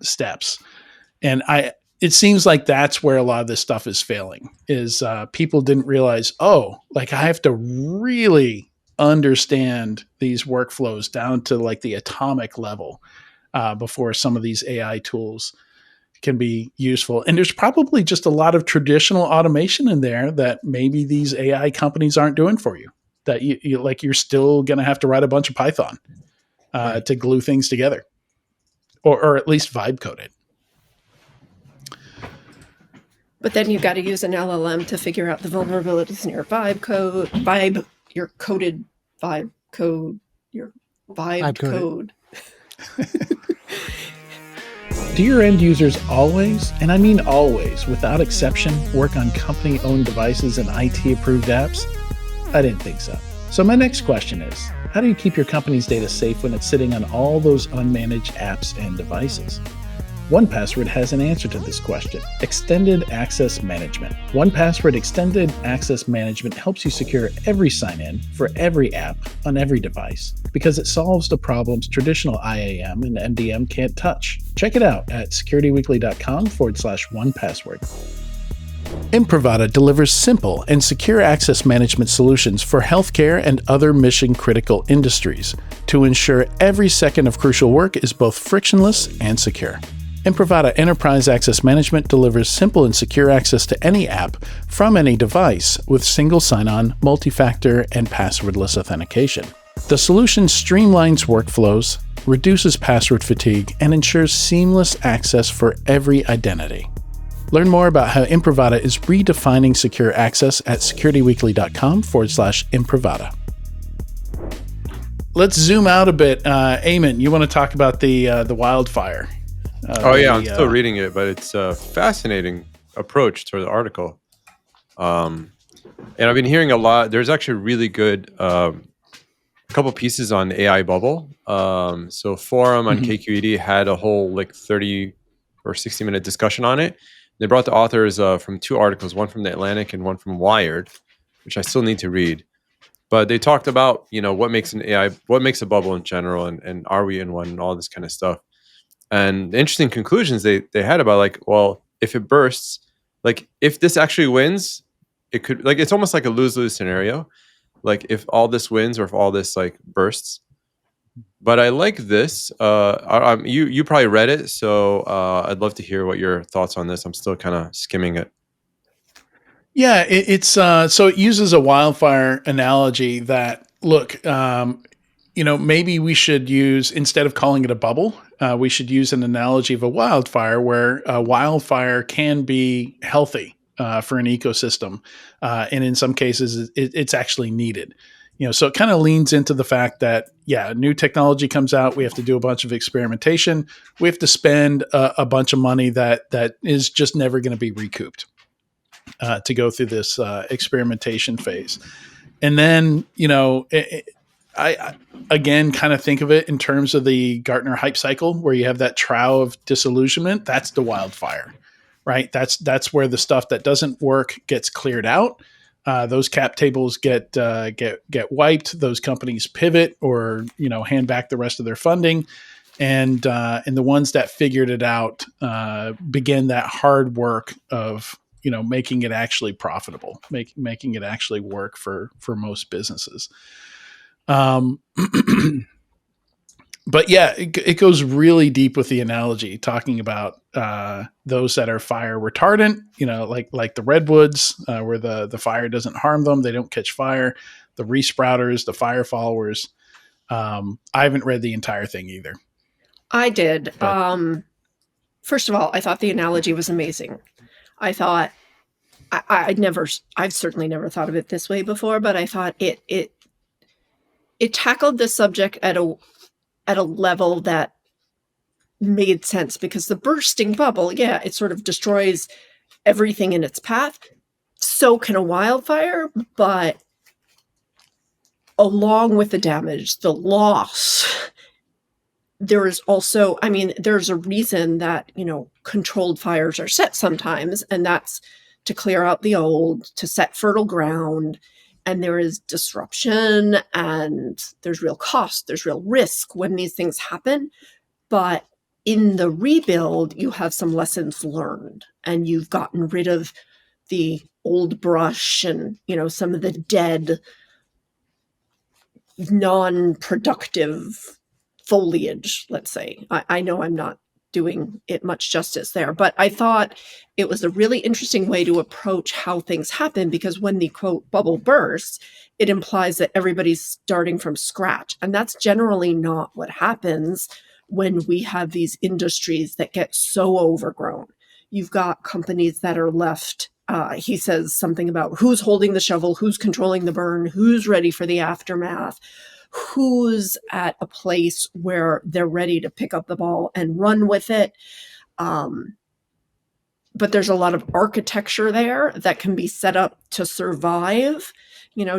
steps. And it seems like that's where a lot of this stuff is failing, is people didn't realize, like I have to really understand these workflows down to like the atomic level before some of these AI tools can be useful. And there's probably just a lot of traditional automation in there that maybe these AI companies aren't doing for you, that you're still going to have to write a bunch of Python to glue things together, or at least vibe code it. But then you've got to use an LLM to figure out the vulnerabilities in your vibe code, your coded vibe code, your vibe code. Do your end users always, and I mean always, without exception, work on company-owned devices and IT-approved apps? I didn't think so. So my next question is, how do you keep your company's data safe when it's sitting on all those unmanaged apps and devices? 1Password has an answer to this question: Extended Access Management. 1Password Extended Access Management helps you secure every sign-in for every app on every device because it solves the problems traditional IAM and MDM can't touch. Check it out at securityweekly.com/1password. Imprivata delivers simple and secure access management solutions for healthcare and other mission-critical industries to ensure every second of crucial work is both frictionless and secure. Imprivata Enterprise Access Management delivers simple and secure access to any app from any device with single sign-on, multi-factor, and passwordless authentication. The solution streamlines workflows, reduces password fatigue, and ensures seamless access for every identity. Learn more about how Imprivata is redefining secure access at securityweekly.com/Imprivata. Let's zoom out a bit. Eamon, you want to talk about the wildfire? I'm still reading it, but it's a fascinating approach to the article. And I've been hearing a lot. There's actually really good couple pieces on AI bubble. So Forum on KQED had a whole 30 or 60-minute discussion on it. They brought the authors from two articles, one from The Atlantic and one from Wired, which I still need to read. But they talked about, what makes an AI, what makes a bubble in general, and are we in one, and all this kind of stuff. And the interesting conclusions they had about if it bursts, if this actually wins, it could, it's almost like a lose-lose scenario. If all this wins or if all this bursts. But I like this. You probably read it, so I'd love to hear what your thoughts on this. I'm still kind of skimming it. Yeah, it's so it uses a wildfire analogy that, look, maybe we should use, instead of calling it a bubble, we should use an analogy of a wildfire, where a wildfire can be healthy for an ecosystem. And in some cases, it's actually needed. So it kind of leans into the fact that, new technology comes out. We have to do a bunch of experimentation. We have to spend a bunch of money that is just never going to be recouped to go through this experimentation phase. And then, I again kind of think of it in terms of the Gartner hype cycle, where you have that trough of disillusionment. That's the wildfire, right? That's where the stuff that doesn't work gets cleared out. Those cap tables get wiped. Those companies pivot or hand back the rest of their funding, and the ones that figured it out begin that hard work of making it actually profitable, making it actually work for most businesses. But it goes really deep with the analogy, talking about those that are fire retardant, like the redwoods, where the fire doesn't harm them. They don't catch fire. The resprouters, the fire followers. I haven't read the entire thing either. I did. First of all, I thought the analogy was amazing. I thought I've certainly never thought of it this way before, but I thought it tackled the subject at a level that made sense, because the bursting bubble, yeah, it sort of destroys everything in its path. So can a wildfire, but along with the damage, the loss, there is also, I mean, there's a reason that, controlled fires are set sometimes, and that's to clear out the old, to set fertile ground. And there is disruption, and there's real cost, there's real risk when these things happen. But in the rebuild, you have some lessons learned, and you've gotten rid of the old brush and, some of the dead, non-productive foliage, let's say. I know I'm not doing it much justice there, but I thought it was a really interesting way to approach how things happen, because when the quote bubble bursts, it implies that everybody's starting from scratch. And that's generally not what happens when we have these industries that get so overgrown. You've got companies that are left, he says something about who's holding the shovel, who's controlling the burn, who's ready for the aftermath, who's at a place where they're ready to pick up the ball and run with it. But there's a lot of architecture there that can be set up to survive,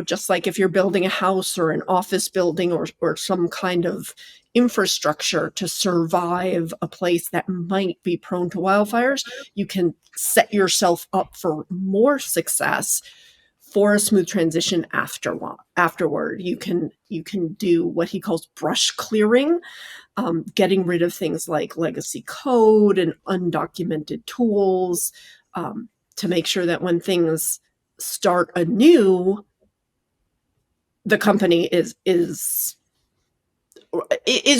just like if you're building a house or an office building or some kind of infrastructure to survive a place that might be prone to wildfires, you can set yourself up for more success for a smooth transition afterward. You can do what he calls brush clearing, getting rid of things like legacy code and undocumented tools, to make sure that when things start anew, the company is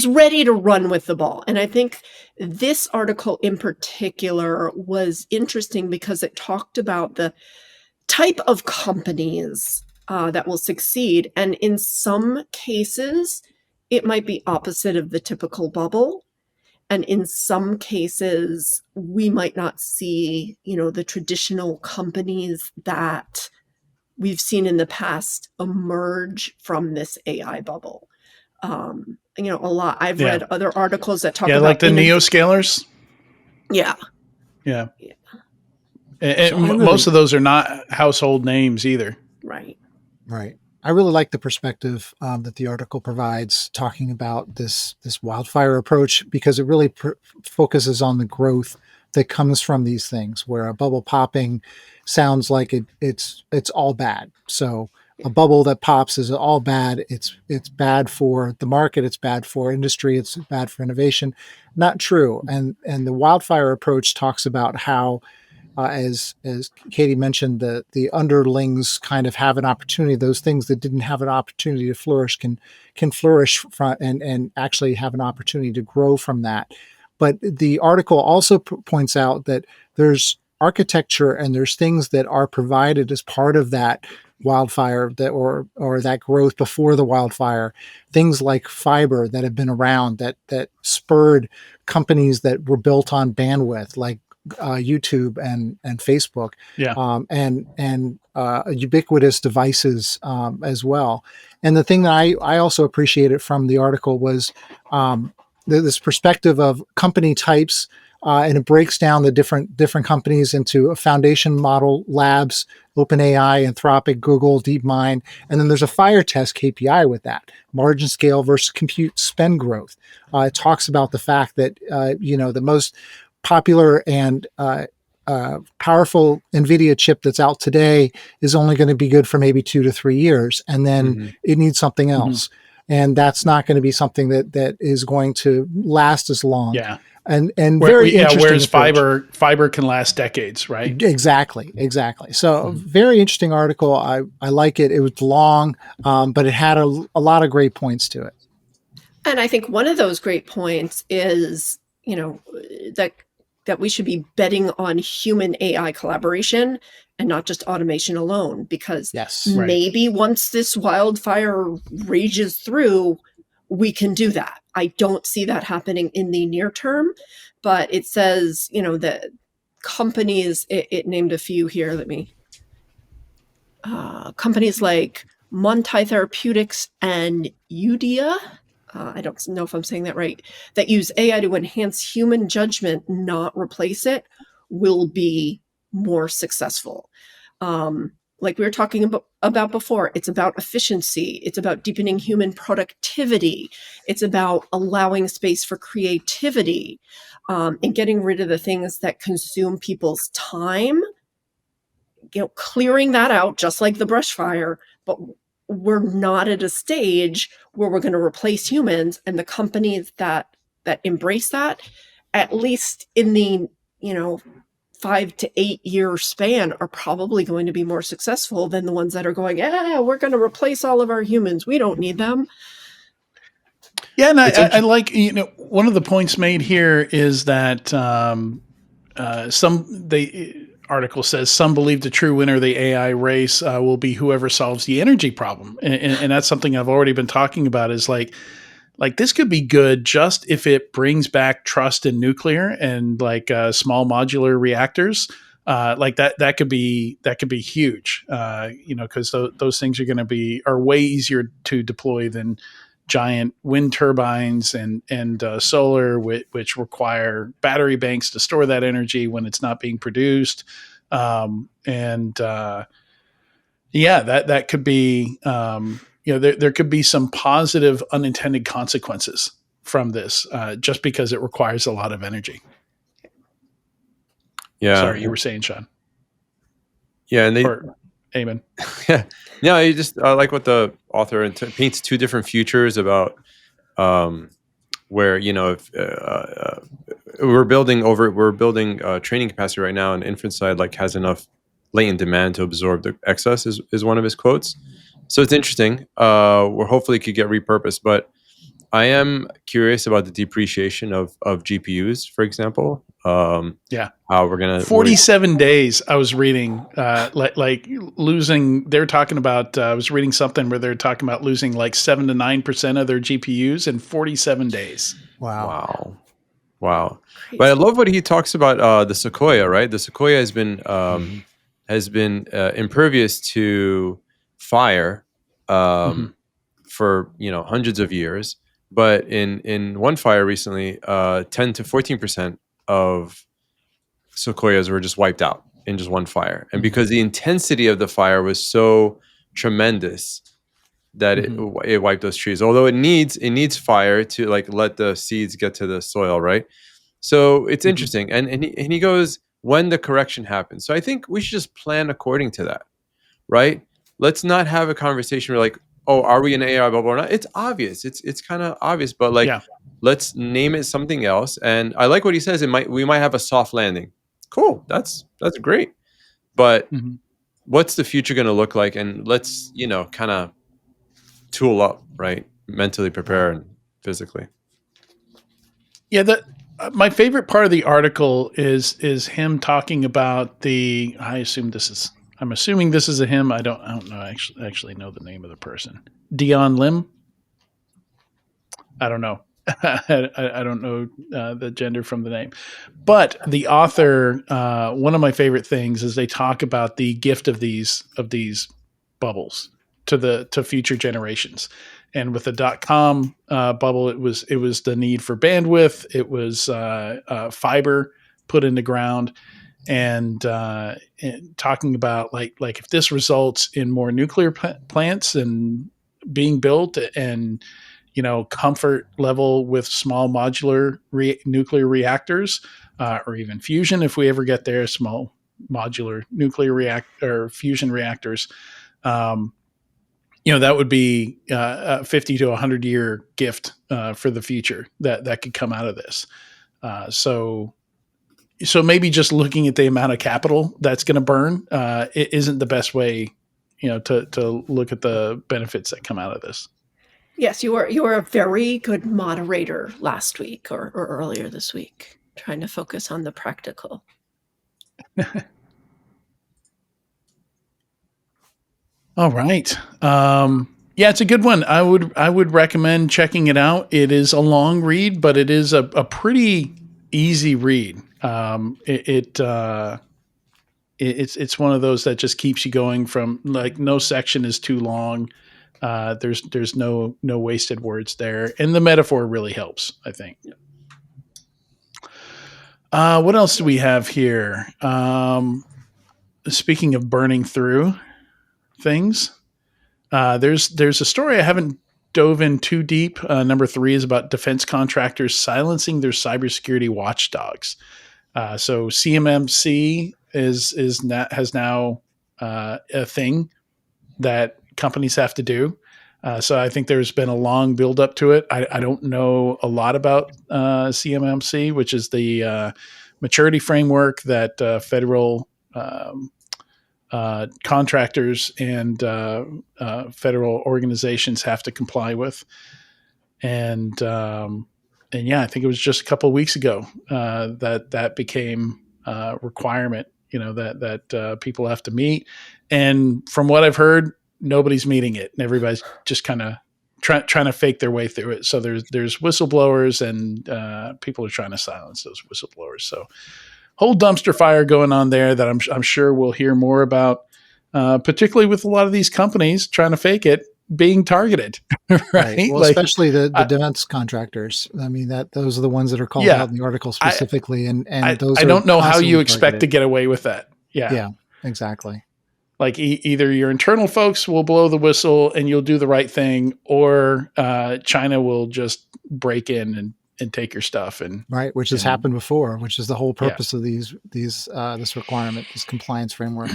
ready to run with the ball. And I think this article in particular was interesting because it talked about the type of companies that will succeed. And in some cases, it might be opposite of the typical bubble. And in some cases, we might not see, the traditional companies that we've seen in the past emerge from this AI bubble. A lot. I've read other articles that talk about like the neoscalers. Yeah. Yeah. And most of those are not household names either. Right. Right. I really like the perspective that the article provides, talking about this wildfire approach, because it really focuses on the growth that comes from these things, where a bubble popping sounds like it's all bad. So a bubble that pops is all bad. It's bad for the market. It's bad for industry. It's bad for innovation. Not true. And the wildfire approach talks about how, as Katie mentioned, the underlings kind of have an opportunity. Those things that didn't have an opportunity to flourish can flourish and actually have an opportunity to grow from that. But the article also points out that there's architecture and there's things that are provided as part of that wildfire or that growth before the wildfire. Things like fiber that have been around that spurred companies that were built on bandwidth, like YouTube and Facebook, and ubiquitous devices as well. And the thing that I also appreciated from the article was this perspective of company types, and it breaks down the different companies into a foundation model, labs, OpenAI, Anthropic, Google, DeepMind, and then there's a fire test KPI with that, margin scale versus compute spend growth. It talks about the fact that the most popular and powerful NVIDIA chip that's out today is only going to be good for maybe 2 to 3 years, and then it needs something else. And that's not going to be something that is going to last as long. Yeah. And very interesting. Whereas fiber can last decades, right? Exactly. So very interesting article. I like it. It was long, but it had a lot of great points to it. And I think one of those great points is, that we should be betting on human AI collaboration and not just automation alone, because maybe once this wildfire rages through, we can do that. I don't see that happening in the near term, but it says, that companies, it named a few here. Let me companies like Montai Therapeutics and Udea, I don't know if I'm saying that right, that use AI to enhance human judgment, not replace it, will be more successful. Like we were talking about before, it's about efficiency. It's about deepening human productivity. It's about allowing space for creativity, and getting rid of the things that consume people's time, clearing that out, just like the brush fire. But we're not at a stage where we're going to replace humans, and the companies that embrace that, at least in the 5 to 8 year span, are probably going to be more successful than the ones that are going, we're going to replace all of our humans, we don't need them. Yeah, and I like, one of the points made here is that article says some believe the true winner of the AI race will be whoever solves the energy problem, and that's something I've already been talking about. Is like this could be good just if it brings back trust in nuclear and small modular reactors. Like that could be huge. Because those things are way easier to deploy than giant wind turbines and solar, which require battery banks to store that energy when it's not being produced. That could be, there could be some positive unintended consequences from this, just because it requires a lot of energy. Yeah. Sorry, you were saying, Sean. Yeah, and Eamon. Yeah. No, you just like what the author paints two different futures about where if we're building training capacity right now, and inference side has enough latent demand to absorb the excess is one of his quotes. So it's interesting. Where hopefully it could get repurposed, but I am curious about the depreciation of GPUs, for example. How we're gonna 47 days. I was reading, losing. They're talking about. I was reading something where they're talking about losing 7 to 9% of their GPUs in 47 days. Wow. Crazy. But I love what he talks about the Sequoia. Right, the Sequoia has been impervious to fire for hundreds of years. But in one fire recently, 10 to 14% of sequoias were just wiped out in just one fire. And because the intensity of the fire was so tremendous that it wiped those trees. Although it needs fire to let the seeds get to the soil, right? So it's interesting. And he goes, when the correction happens. So I think we should just plan according to that, right? Let's not have a conversation where are we an AI bubble or not? It's obvious. It's kind of obvious, but let's name it something else. And I like what he says. We might have a soft landing. Cool. That's great. But what's the future going to look like? And let's kind of tool up, right? Mentally prepare and physically. Yeah. My favorite part of the article is him talking about I'm assuming this is a him. I don't know. Actually know the name of the person. Dion Lim. I don't know. I don't know the gender from the name, but the author. One of my favorite things is they talk about the gift of these bubbles to future generations. And with the .com bubble, it was the need for bandwidth. It was fiber put in the ground. And talking about if this results in more nuclear plants and being built, and comfort level with small modular nuclear reactors, or even fusion, if we ever get there, small modular nuclear fusion reactors, that would be a 50 to 100 year gift for the future that could come out of this. So maybe just looking at the amount of capital that's going to burn, it isn't the best way, to look at the benefits that come out of this. Yes, you were a very good moderator last week or earlier this week, trying to focus on the practical. All right. Yeah, it's a good one. I would recommend checking it out. It is a long read, but it is a pretty easy read. It it's one of those that just keeps you going from like no section is too long. There's no wasted words there. And the metaphor really helps, I think. What else do we have here? Speaking of burning through things, there's a story I haven't dove in too deep. Number 3 is about defense contractors silencing their cybersecurity watchdogs. So CMMC has now a thing that companies have to do. So I think there's been a long build up to it. I don't know a lot about CMMC, which is the maturity framework that federal contractors and federal organizations have to comply with. And yeah, I think it was just a couple of weeks ago that became a requirement, that people have to meet. And from what I've heard, nobody's meeting it, and everybody's just kind of trying to fake their way through it. So there's whistleblowers, and people are trying to silence those whistleblowers. So whole dumpster fire going on there that I'm sure we'll hear more about, particularly with a lot of these companies trying to fake it being targeted, right? Well, especially the defense contractors. I mean, those are the ones that are called out in the article specifically, and those I don't know how you expect to get away with that. Yeah, exactly. Like either your internal folks will blow the whistle and you'll do the right thing, or China will just break in and take your stuff. And right, which has happened before, which is the whole purpose of this requirement, this compliance framework.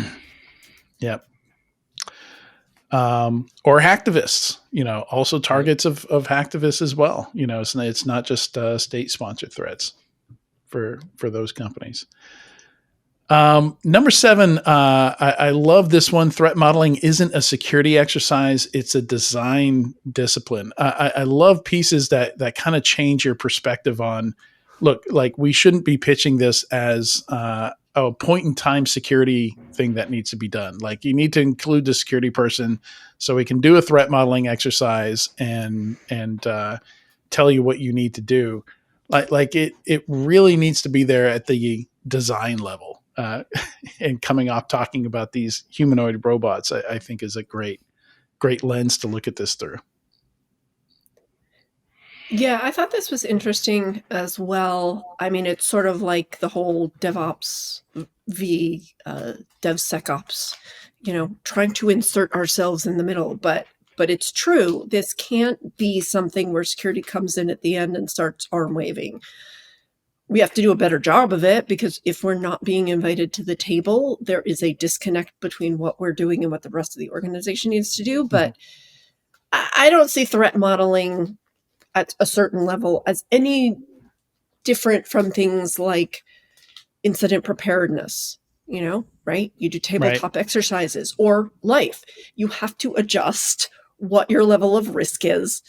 Yep. Or hacktivists, also targets of hacktivists as well. It's not just state sponsored threats for those companies. Number 7, I love this one. Threat modeling isn't a security exercise. It's a design discipline. I love pieces that kind of change your perspective on, look, like we shouldn't be pitching this as a point in time security thing that needs to be done. Like you need to include the security person so we can do a threat modeling exercise and tell you what you need to do. Like it really needs to be there at the design level. And coming off talking about these humanoid robots, I think is a great lens to look at this through. Yeah, I thought this was interesting as well. I mean, it's sort of like the whole DevOps v. DevSecOps, trying to insert ourselves in the middle. But it's true. This can't be something where security comes in at the end and starts arm waving. We have to do a better job of it, because if we're not being invited to the table, there is a disconnect between what we're doing and what the rest of the organization needs to do. But I don't see threat modeling at a certain level as any different from things like incident preparedness, right? You do tabletop exercises or life. You have to adjust what your level of risk is.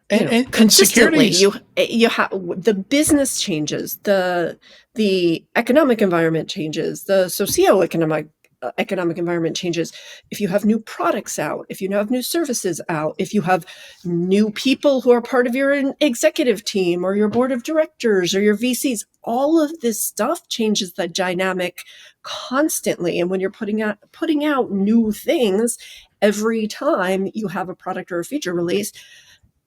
And consistently, security, you have the business changes, the economic environment changes, the socioeconomic economic environment changes. If you have new products out, if you have new services out, if you have new people who are part of your executive team or your board of directors or your VCs, all of this stuff changes the dynamic constantly. And when you're putting out new things every time you have a product or a feature release,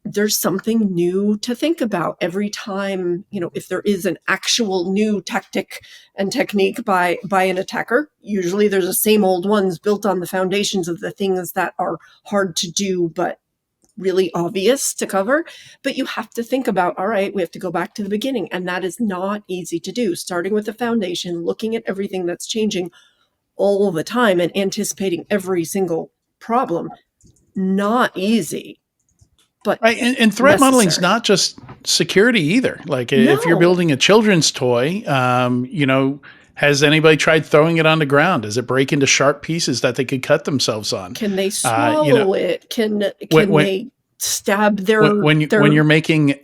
there's something new to think about every time. If there is an actual new tactic and technique by an attacker, usually there's the same old ones built on the foundations of the things that are hard to do, but really obvious to cover. But you have to think about, all right, we have to go back to the beginning. And that is not easy to do. Starting with the foundation, looking at everything that's changing all the time and anticipating every single problem. Not easy. But right, and threat modeling is not just security either. Like if you're building a children's toy, has anybody tried throwing it on the ground? Does it break into sharp pieces that they could cut themselves on? Can they swallow it? Can they stab their when you're making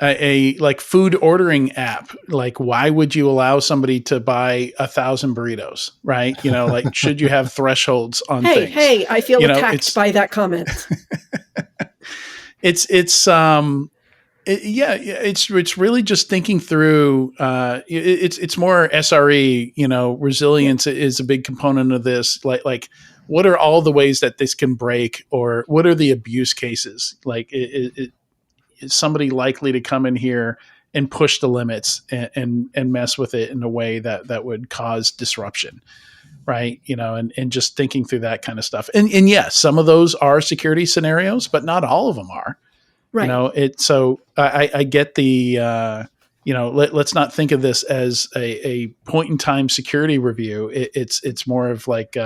a like food ordering app? Like, why would you allow somebody to buy 1,000 burritos? Right? Like, should you have thresholds on things? Hey, I feel attacked by that comment. It's It's really just thinking through. It's more SRE. Resilience is a big component of this. Like what are all the ways that this can break, or what are the abuse cases? Like, is somebody likely to come in here and push the limits and mess with it in a way that would cause disruption? Right. And just thinking through that kind of stuff. And yes, some of those are security scenarios, but not all of them are. Right. I get the, let's not think of this as a point in time security review. It's more of like,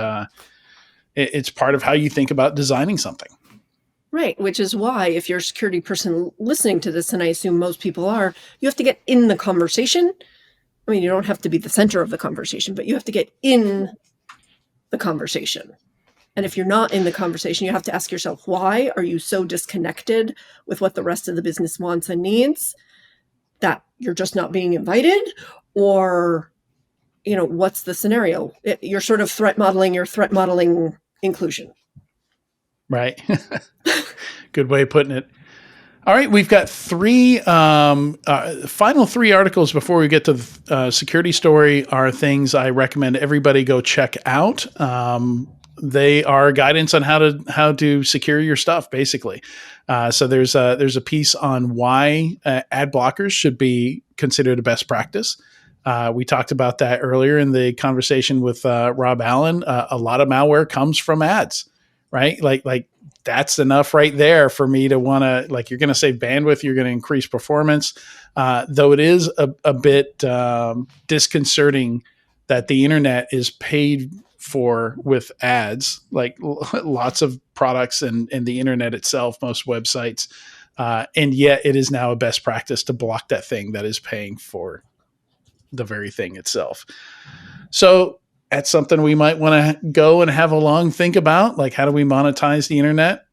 it's part of how you think about designing something. Right. Which is why if you're a security person listening to this, and I assume most people are, you have to get in the conversation. I mean, you don't have to be the center of the conversation, but you have to get in the conversation. And if you're not in the conversation, you have to ask yourself, why are you so disconnected with what the rest of the business wants and needs that you're just not being invited? Or, what's the scenario? You're sort of threat modeling inclusion. Right. Good way of putting it. All right. We've got final three articles before we get to the security story are things I recommend everybody go check out. They are guidance on how to secure your stuff, basically. So there's a piece on why ad blockers should be considered a best practice. We talked about that earlier in the conversation with Rob Allen. A lot of malware comes from ads, right? Like that's enough right there for me to want to, like, you're going to save bandwidth, you're going to increase performance. Though it is a bit disconcerting that the internet is paid for with ads, like lots of products and the internet itself, most websites. And yet it is now a best practice to block that thing that is paying for the very thing itself. So that's something we might want to go and have a long think about. Like, how do we monetize the internet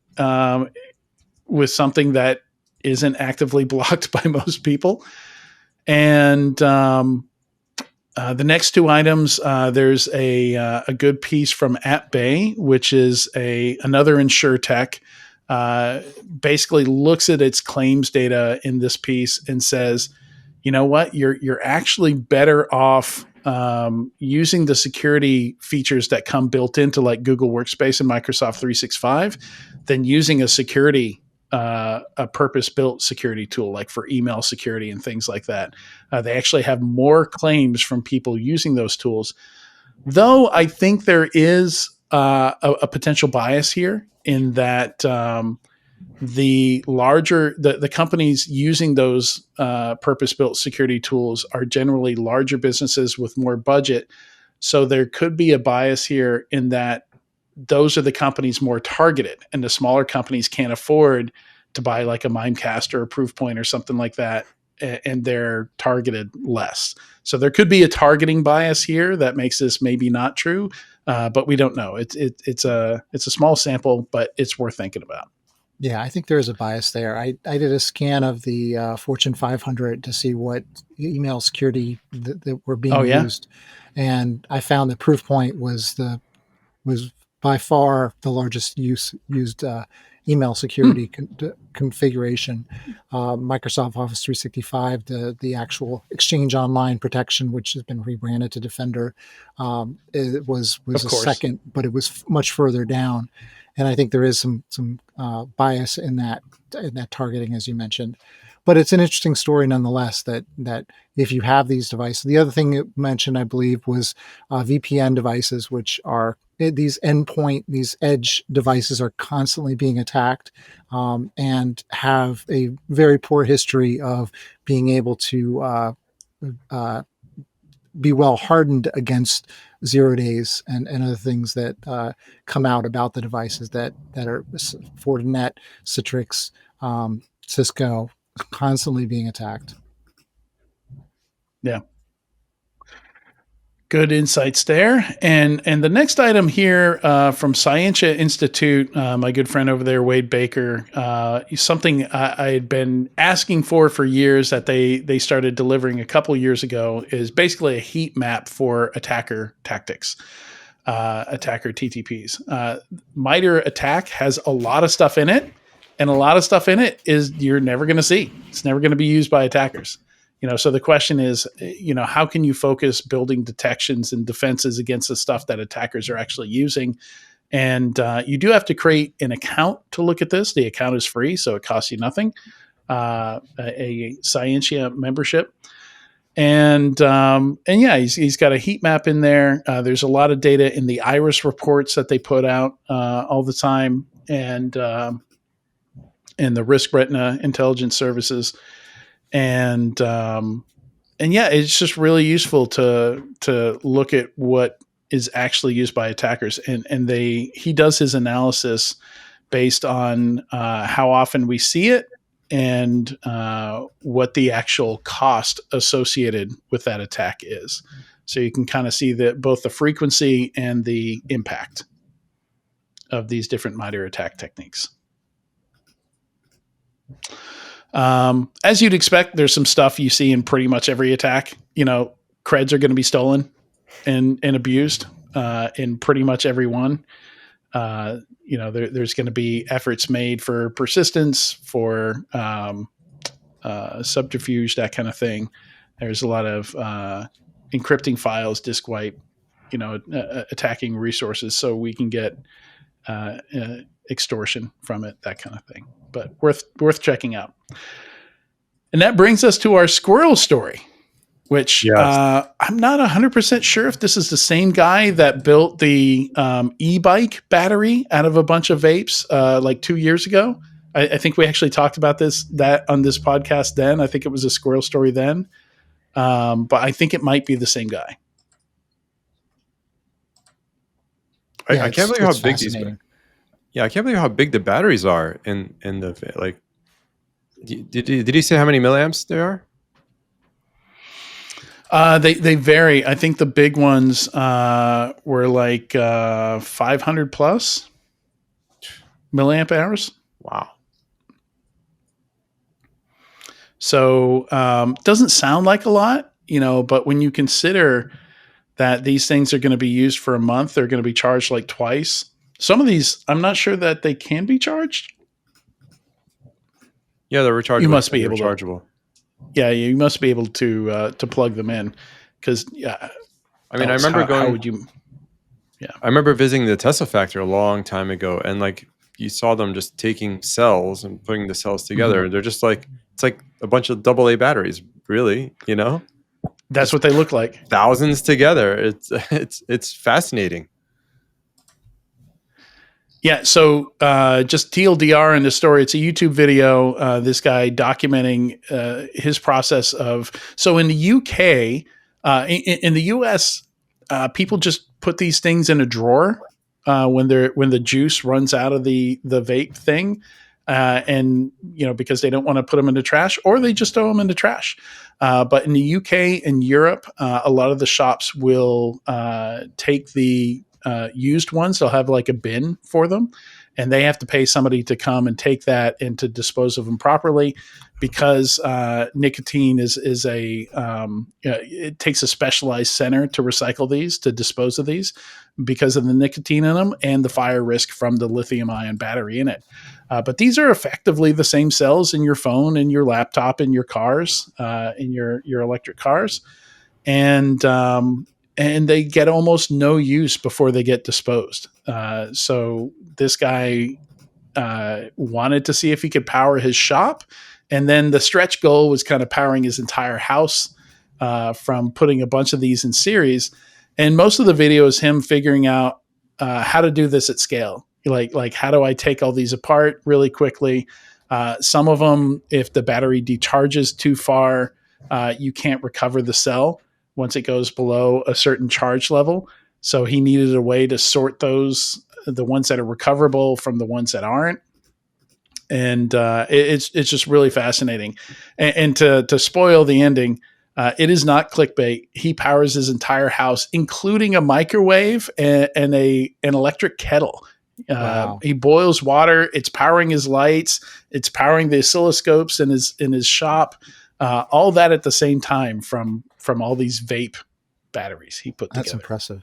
with something that isn't actively blocked by most people? And, the next two items, there's a good piece from AppBay, which is another insurtech, basically looks at its claims data in this piece and says, you know what, you're actually better off using the security features that come built into like Google Workspace and Microsoft 365 than using a purpose-built security tool, like for email security and things like that. They actually have more claims from people using those tools. Though I think there is a potential bias here in that the companies using those purpose-built security tools are generally larger businesses with more budget. So there could be a bias here in that those are the companies more targeted, and the smaller companies can't afford to buy like a Mimecast or a Proofpoint or something like that, and they're targeted less. So there could be a targeting bias here that makes this maybe not true, but we don't know. It's a small sample, but it's worth thinking about. Yeah, I think there is a bias there. I did a scan of the Fortune 500 to see what email security that were being used, and I found that Proofpoint was by far the largest used email security configuration. Microsoft Office 365, the actual Exchange Online protection, which has been rebranded to Defender, it was a second, but it was much further down. And I think there is some bias in that targeting, as you mentioned. But it's an interesting story nonetheless that if you have these devices, the other thing you mentioned, I believe, was VPN devices, which are these edge devices are constantly being attacked and have a very poor history of being able to be well hardened against 0 days and other things that come out about the devices that are Fortinet, Citrix, Cisco, constantly being attacked. Yeah. Good insights there. And the next item here from Scientia Institute, my good friend over there, Wade Baker, something I had been asking for years that they started delivering a couple years ago, is basically a heat map for attacker tactics, attacker TTPs. MITRE ATT&CK has a lot of stuff in it. and a lot of stuff in it is you're never going to see. It's never going to be used by attackers. So the question is, how can you focus building detections and defenses against the stuff that attackers are actually using? And you do have to create an account to look at this. The account is free, so it costs you nothing. A Scientia membership. And yeah, he's got a heat map in there. There's a lot of data in the Iris reports that they put out all the time, and the Risk Retina intelligence services, and yeah, it's just really useful to look at what is actually used by attackers, and he does his analysis based on how often we see it and what the actual cost associated with that attack is. So you can kind of see that both the frequency and the impact of these different MITRE attack techniques. As you'd expect, there's some stuff you see in pretty much every attack. Creds are going to be stolen and abused in pretty much every one. There's going to be efforts made for persistence, for subterfuge, that kind of thing. There's a lot of encrypting files, disk wipe, attacking resources so we can get extortion from it, that kind of thing. But worth checking out. And that brings us to our squirrel story, which I'm not 100% sure if this is the same guy that built the e-bike battery out of a bunch of vapes like 2 years ago. I think we actually talked about that on this podcast then. I think it was a squirrel story then. But I think it might be the same guy. I can't believe how big these are. Yeah, I can't believe how big the batteries are in the, like, did he say how many milliamps there are? They vary. I think the big ones were like 500 plus milliamp hours. Wow. So doesn't sound like a lot, but when you consider that these things are going to be used for a month, they're going to be charged like twice. Some of these, I'm not sure that they can be charged. Yeah, they're rechargeable. You must be able rechargeable. Yeah, you must be able to plug them in, because I mean, I remember how would you? Yeah, I remember visiting the Tesla factory a long time ago, and like you saw them just taking cells and putting the cells together, and they're just like, it's like a bunch of AA batteries, really. That's what they look like. Thousands together. It's fascinating. Yeah, so just TLDR in the story, it's a YouTube video, this guy documenting his process of, so in the UK, in the US, people just put these things in a drawer when the juice runs out of the vape thing, and because they don't want to put them in the trash, or they just throw them in the trash. But in the UK and Europe, a lot of the shops will take the used ones. They'll have like a bin for them, and they have to pay somebody to come and take that and to dispose of them properly, because nicotine is it takes a specialized center to recycle these, to dispose of these, because of the nicotine in them and the fire risk from the lithium ion battery in it. But these are effectively the same cells in your phone, in your laptop, in your cars, in your electric cars, and they get almost no use before they get disposed. So this guy wanted to see if he could power his shop, and then the stretch goal was kind of powering his entire house from putting a bunch of these in series. And most of the video is him figuring out how to do this at scale. Like how do I take all these apart really quickly? Some of them, if the battery decharges too far, you can't recover the cell once it goes below a certain charge level. So he needed a way to sort those, the ones that are recoverable from the ones that aren't. And it's just really fascinating. And to spoil the ending, it is not clickbait. He powers his entire house, including a microwave and an electric kettle. Wow. He boils water. It's powering his lights. It's powering the oscilloscopes in his shop. All that at the same time from all these vape batteries he put together. That's impressive.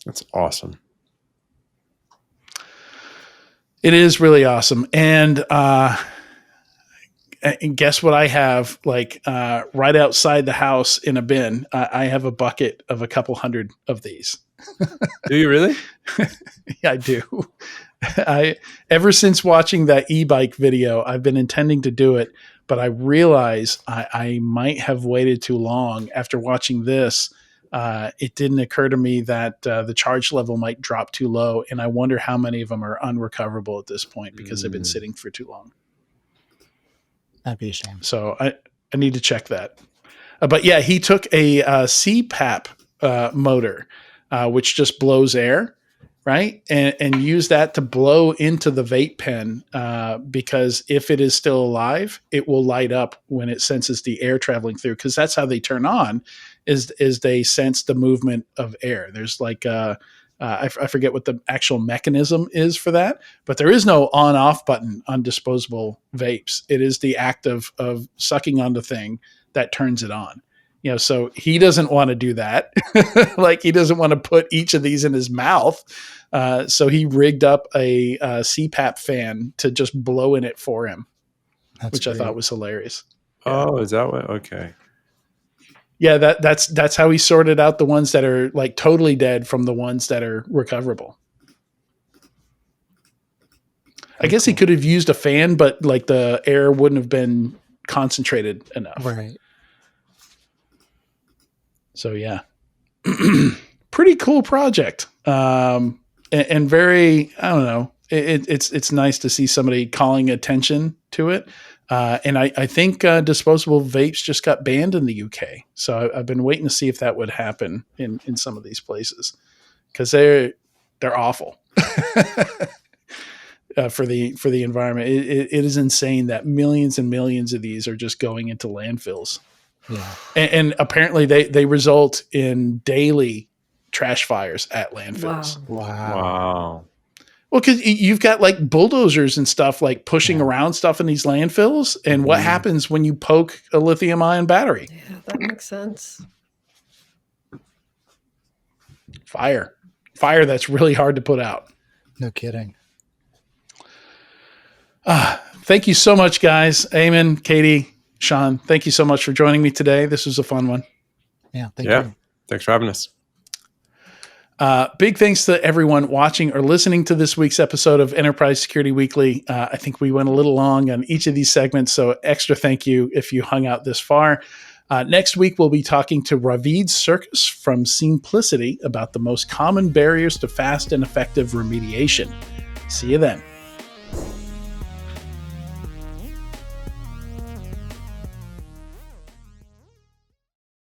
That's awesome. It is really awesome. And guess what I have? Like right outside the house in a bin, I have a bucket of a couple hundred of these. Do you really? Yeah, I do. Ever since watching that e-bike video, I've been intending to do it, but I realize I might have waited too long. After watching this, it didn't occur to me that the charge level might drop too low, and I wonder how many of them are unrecoverable at this point because they've been sitting for too long. That'd be a shame. So I need to check that. But yeah, he took a CPAP motor, which just blows air, right? And use that to blow into the vape pen because if it is still alive, it will light up when it senses the air traveling through, because that's how they turn on, is they sense the movement of air. There's like I forget what the actual mechanism is for that, but there is no on-off button on disposable vapes. It is the act of sucking on the thing that turns it on. You know, so he doesn't want to do that. Like he doesn't want to put each of these in his mouth. So he rigged up a CPAP fan to just blow in it for him, which great. I thought was hilarious. Oh, is that what? Okay. Yeah, that's how he sorted out the ones that are like totally dead from the ones that are recoverable. I guess he could have used a fan, but like the air wouldn't have been concentrated enough. Right. So yeah, pretty cool project. And very, I don't know, it's nice to see somebody calling attention to it. And I think disposable vapes just got banned in the UK. So I've been waiting to see if that would happen in some of these places, because they're awful for the environment. It is insane that millions and millions of these are just going into landfills. Yeah. And apparently they result in daily trash fires at landfills. Wow. Well, because you've got like bulldozers and stuff like pushing around stuff in these landfills. And what happens when you poke a lithium ion battery? Yeah, that makes sense. Fire that's really hard to put out. No kidding. Thank you so much, guys. Eamon, Katie, Sean, thank you so much for joining me today. This was a fun one. Yeah, thank you. Thanks for having us. Big thanks to everyone watching or listening to this week's episode of Enterprise Security Weekly. I think we went a little long on each of these segments, so extra thank you if you hung out this far. Next week, we'll be talking to Ravid Circus from Simplicity about the most common barriers to fast and effective remediation. See you then.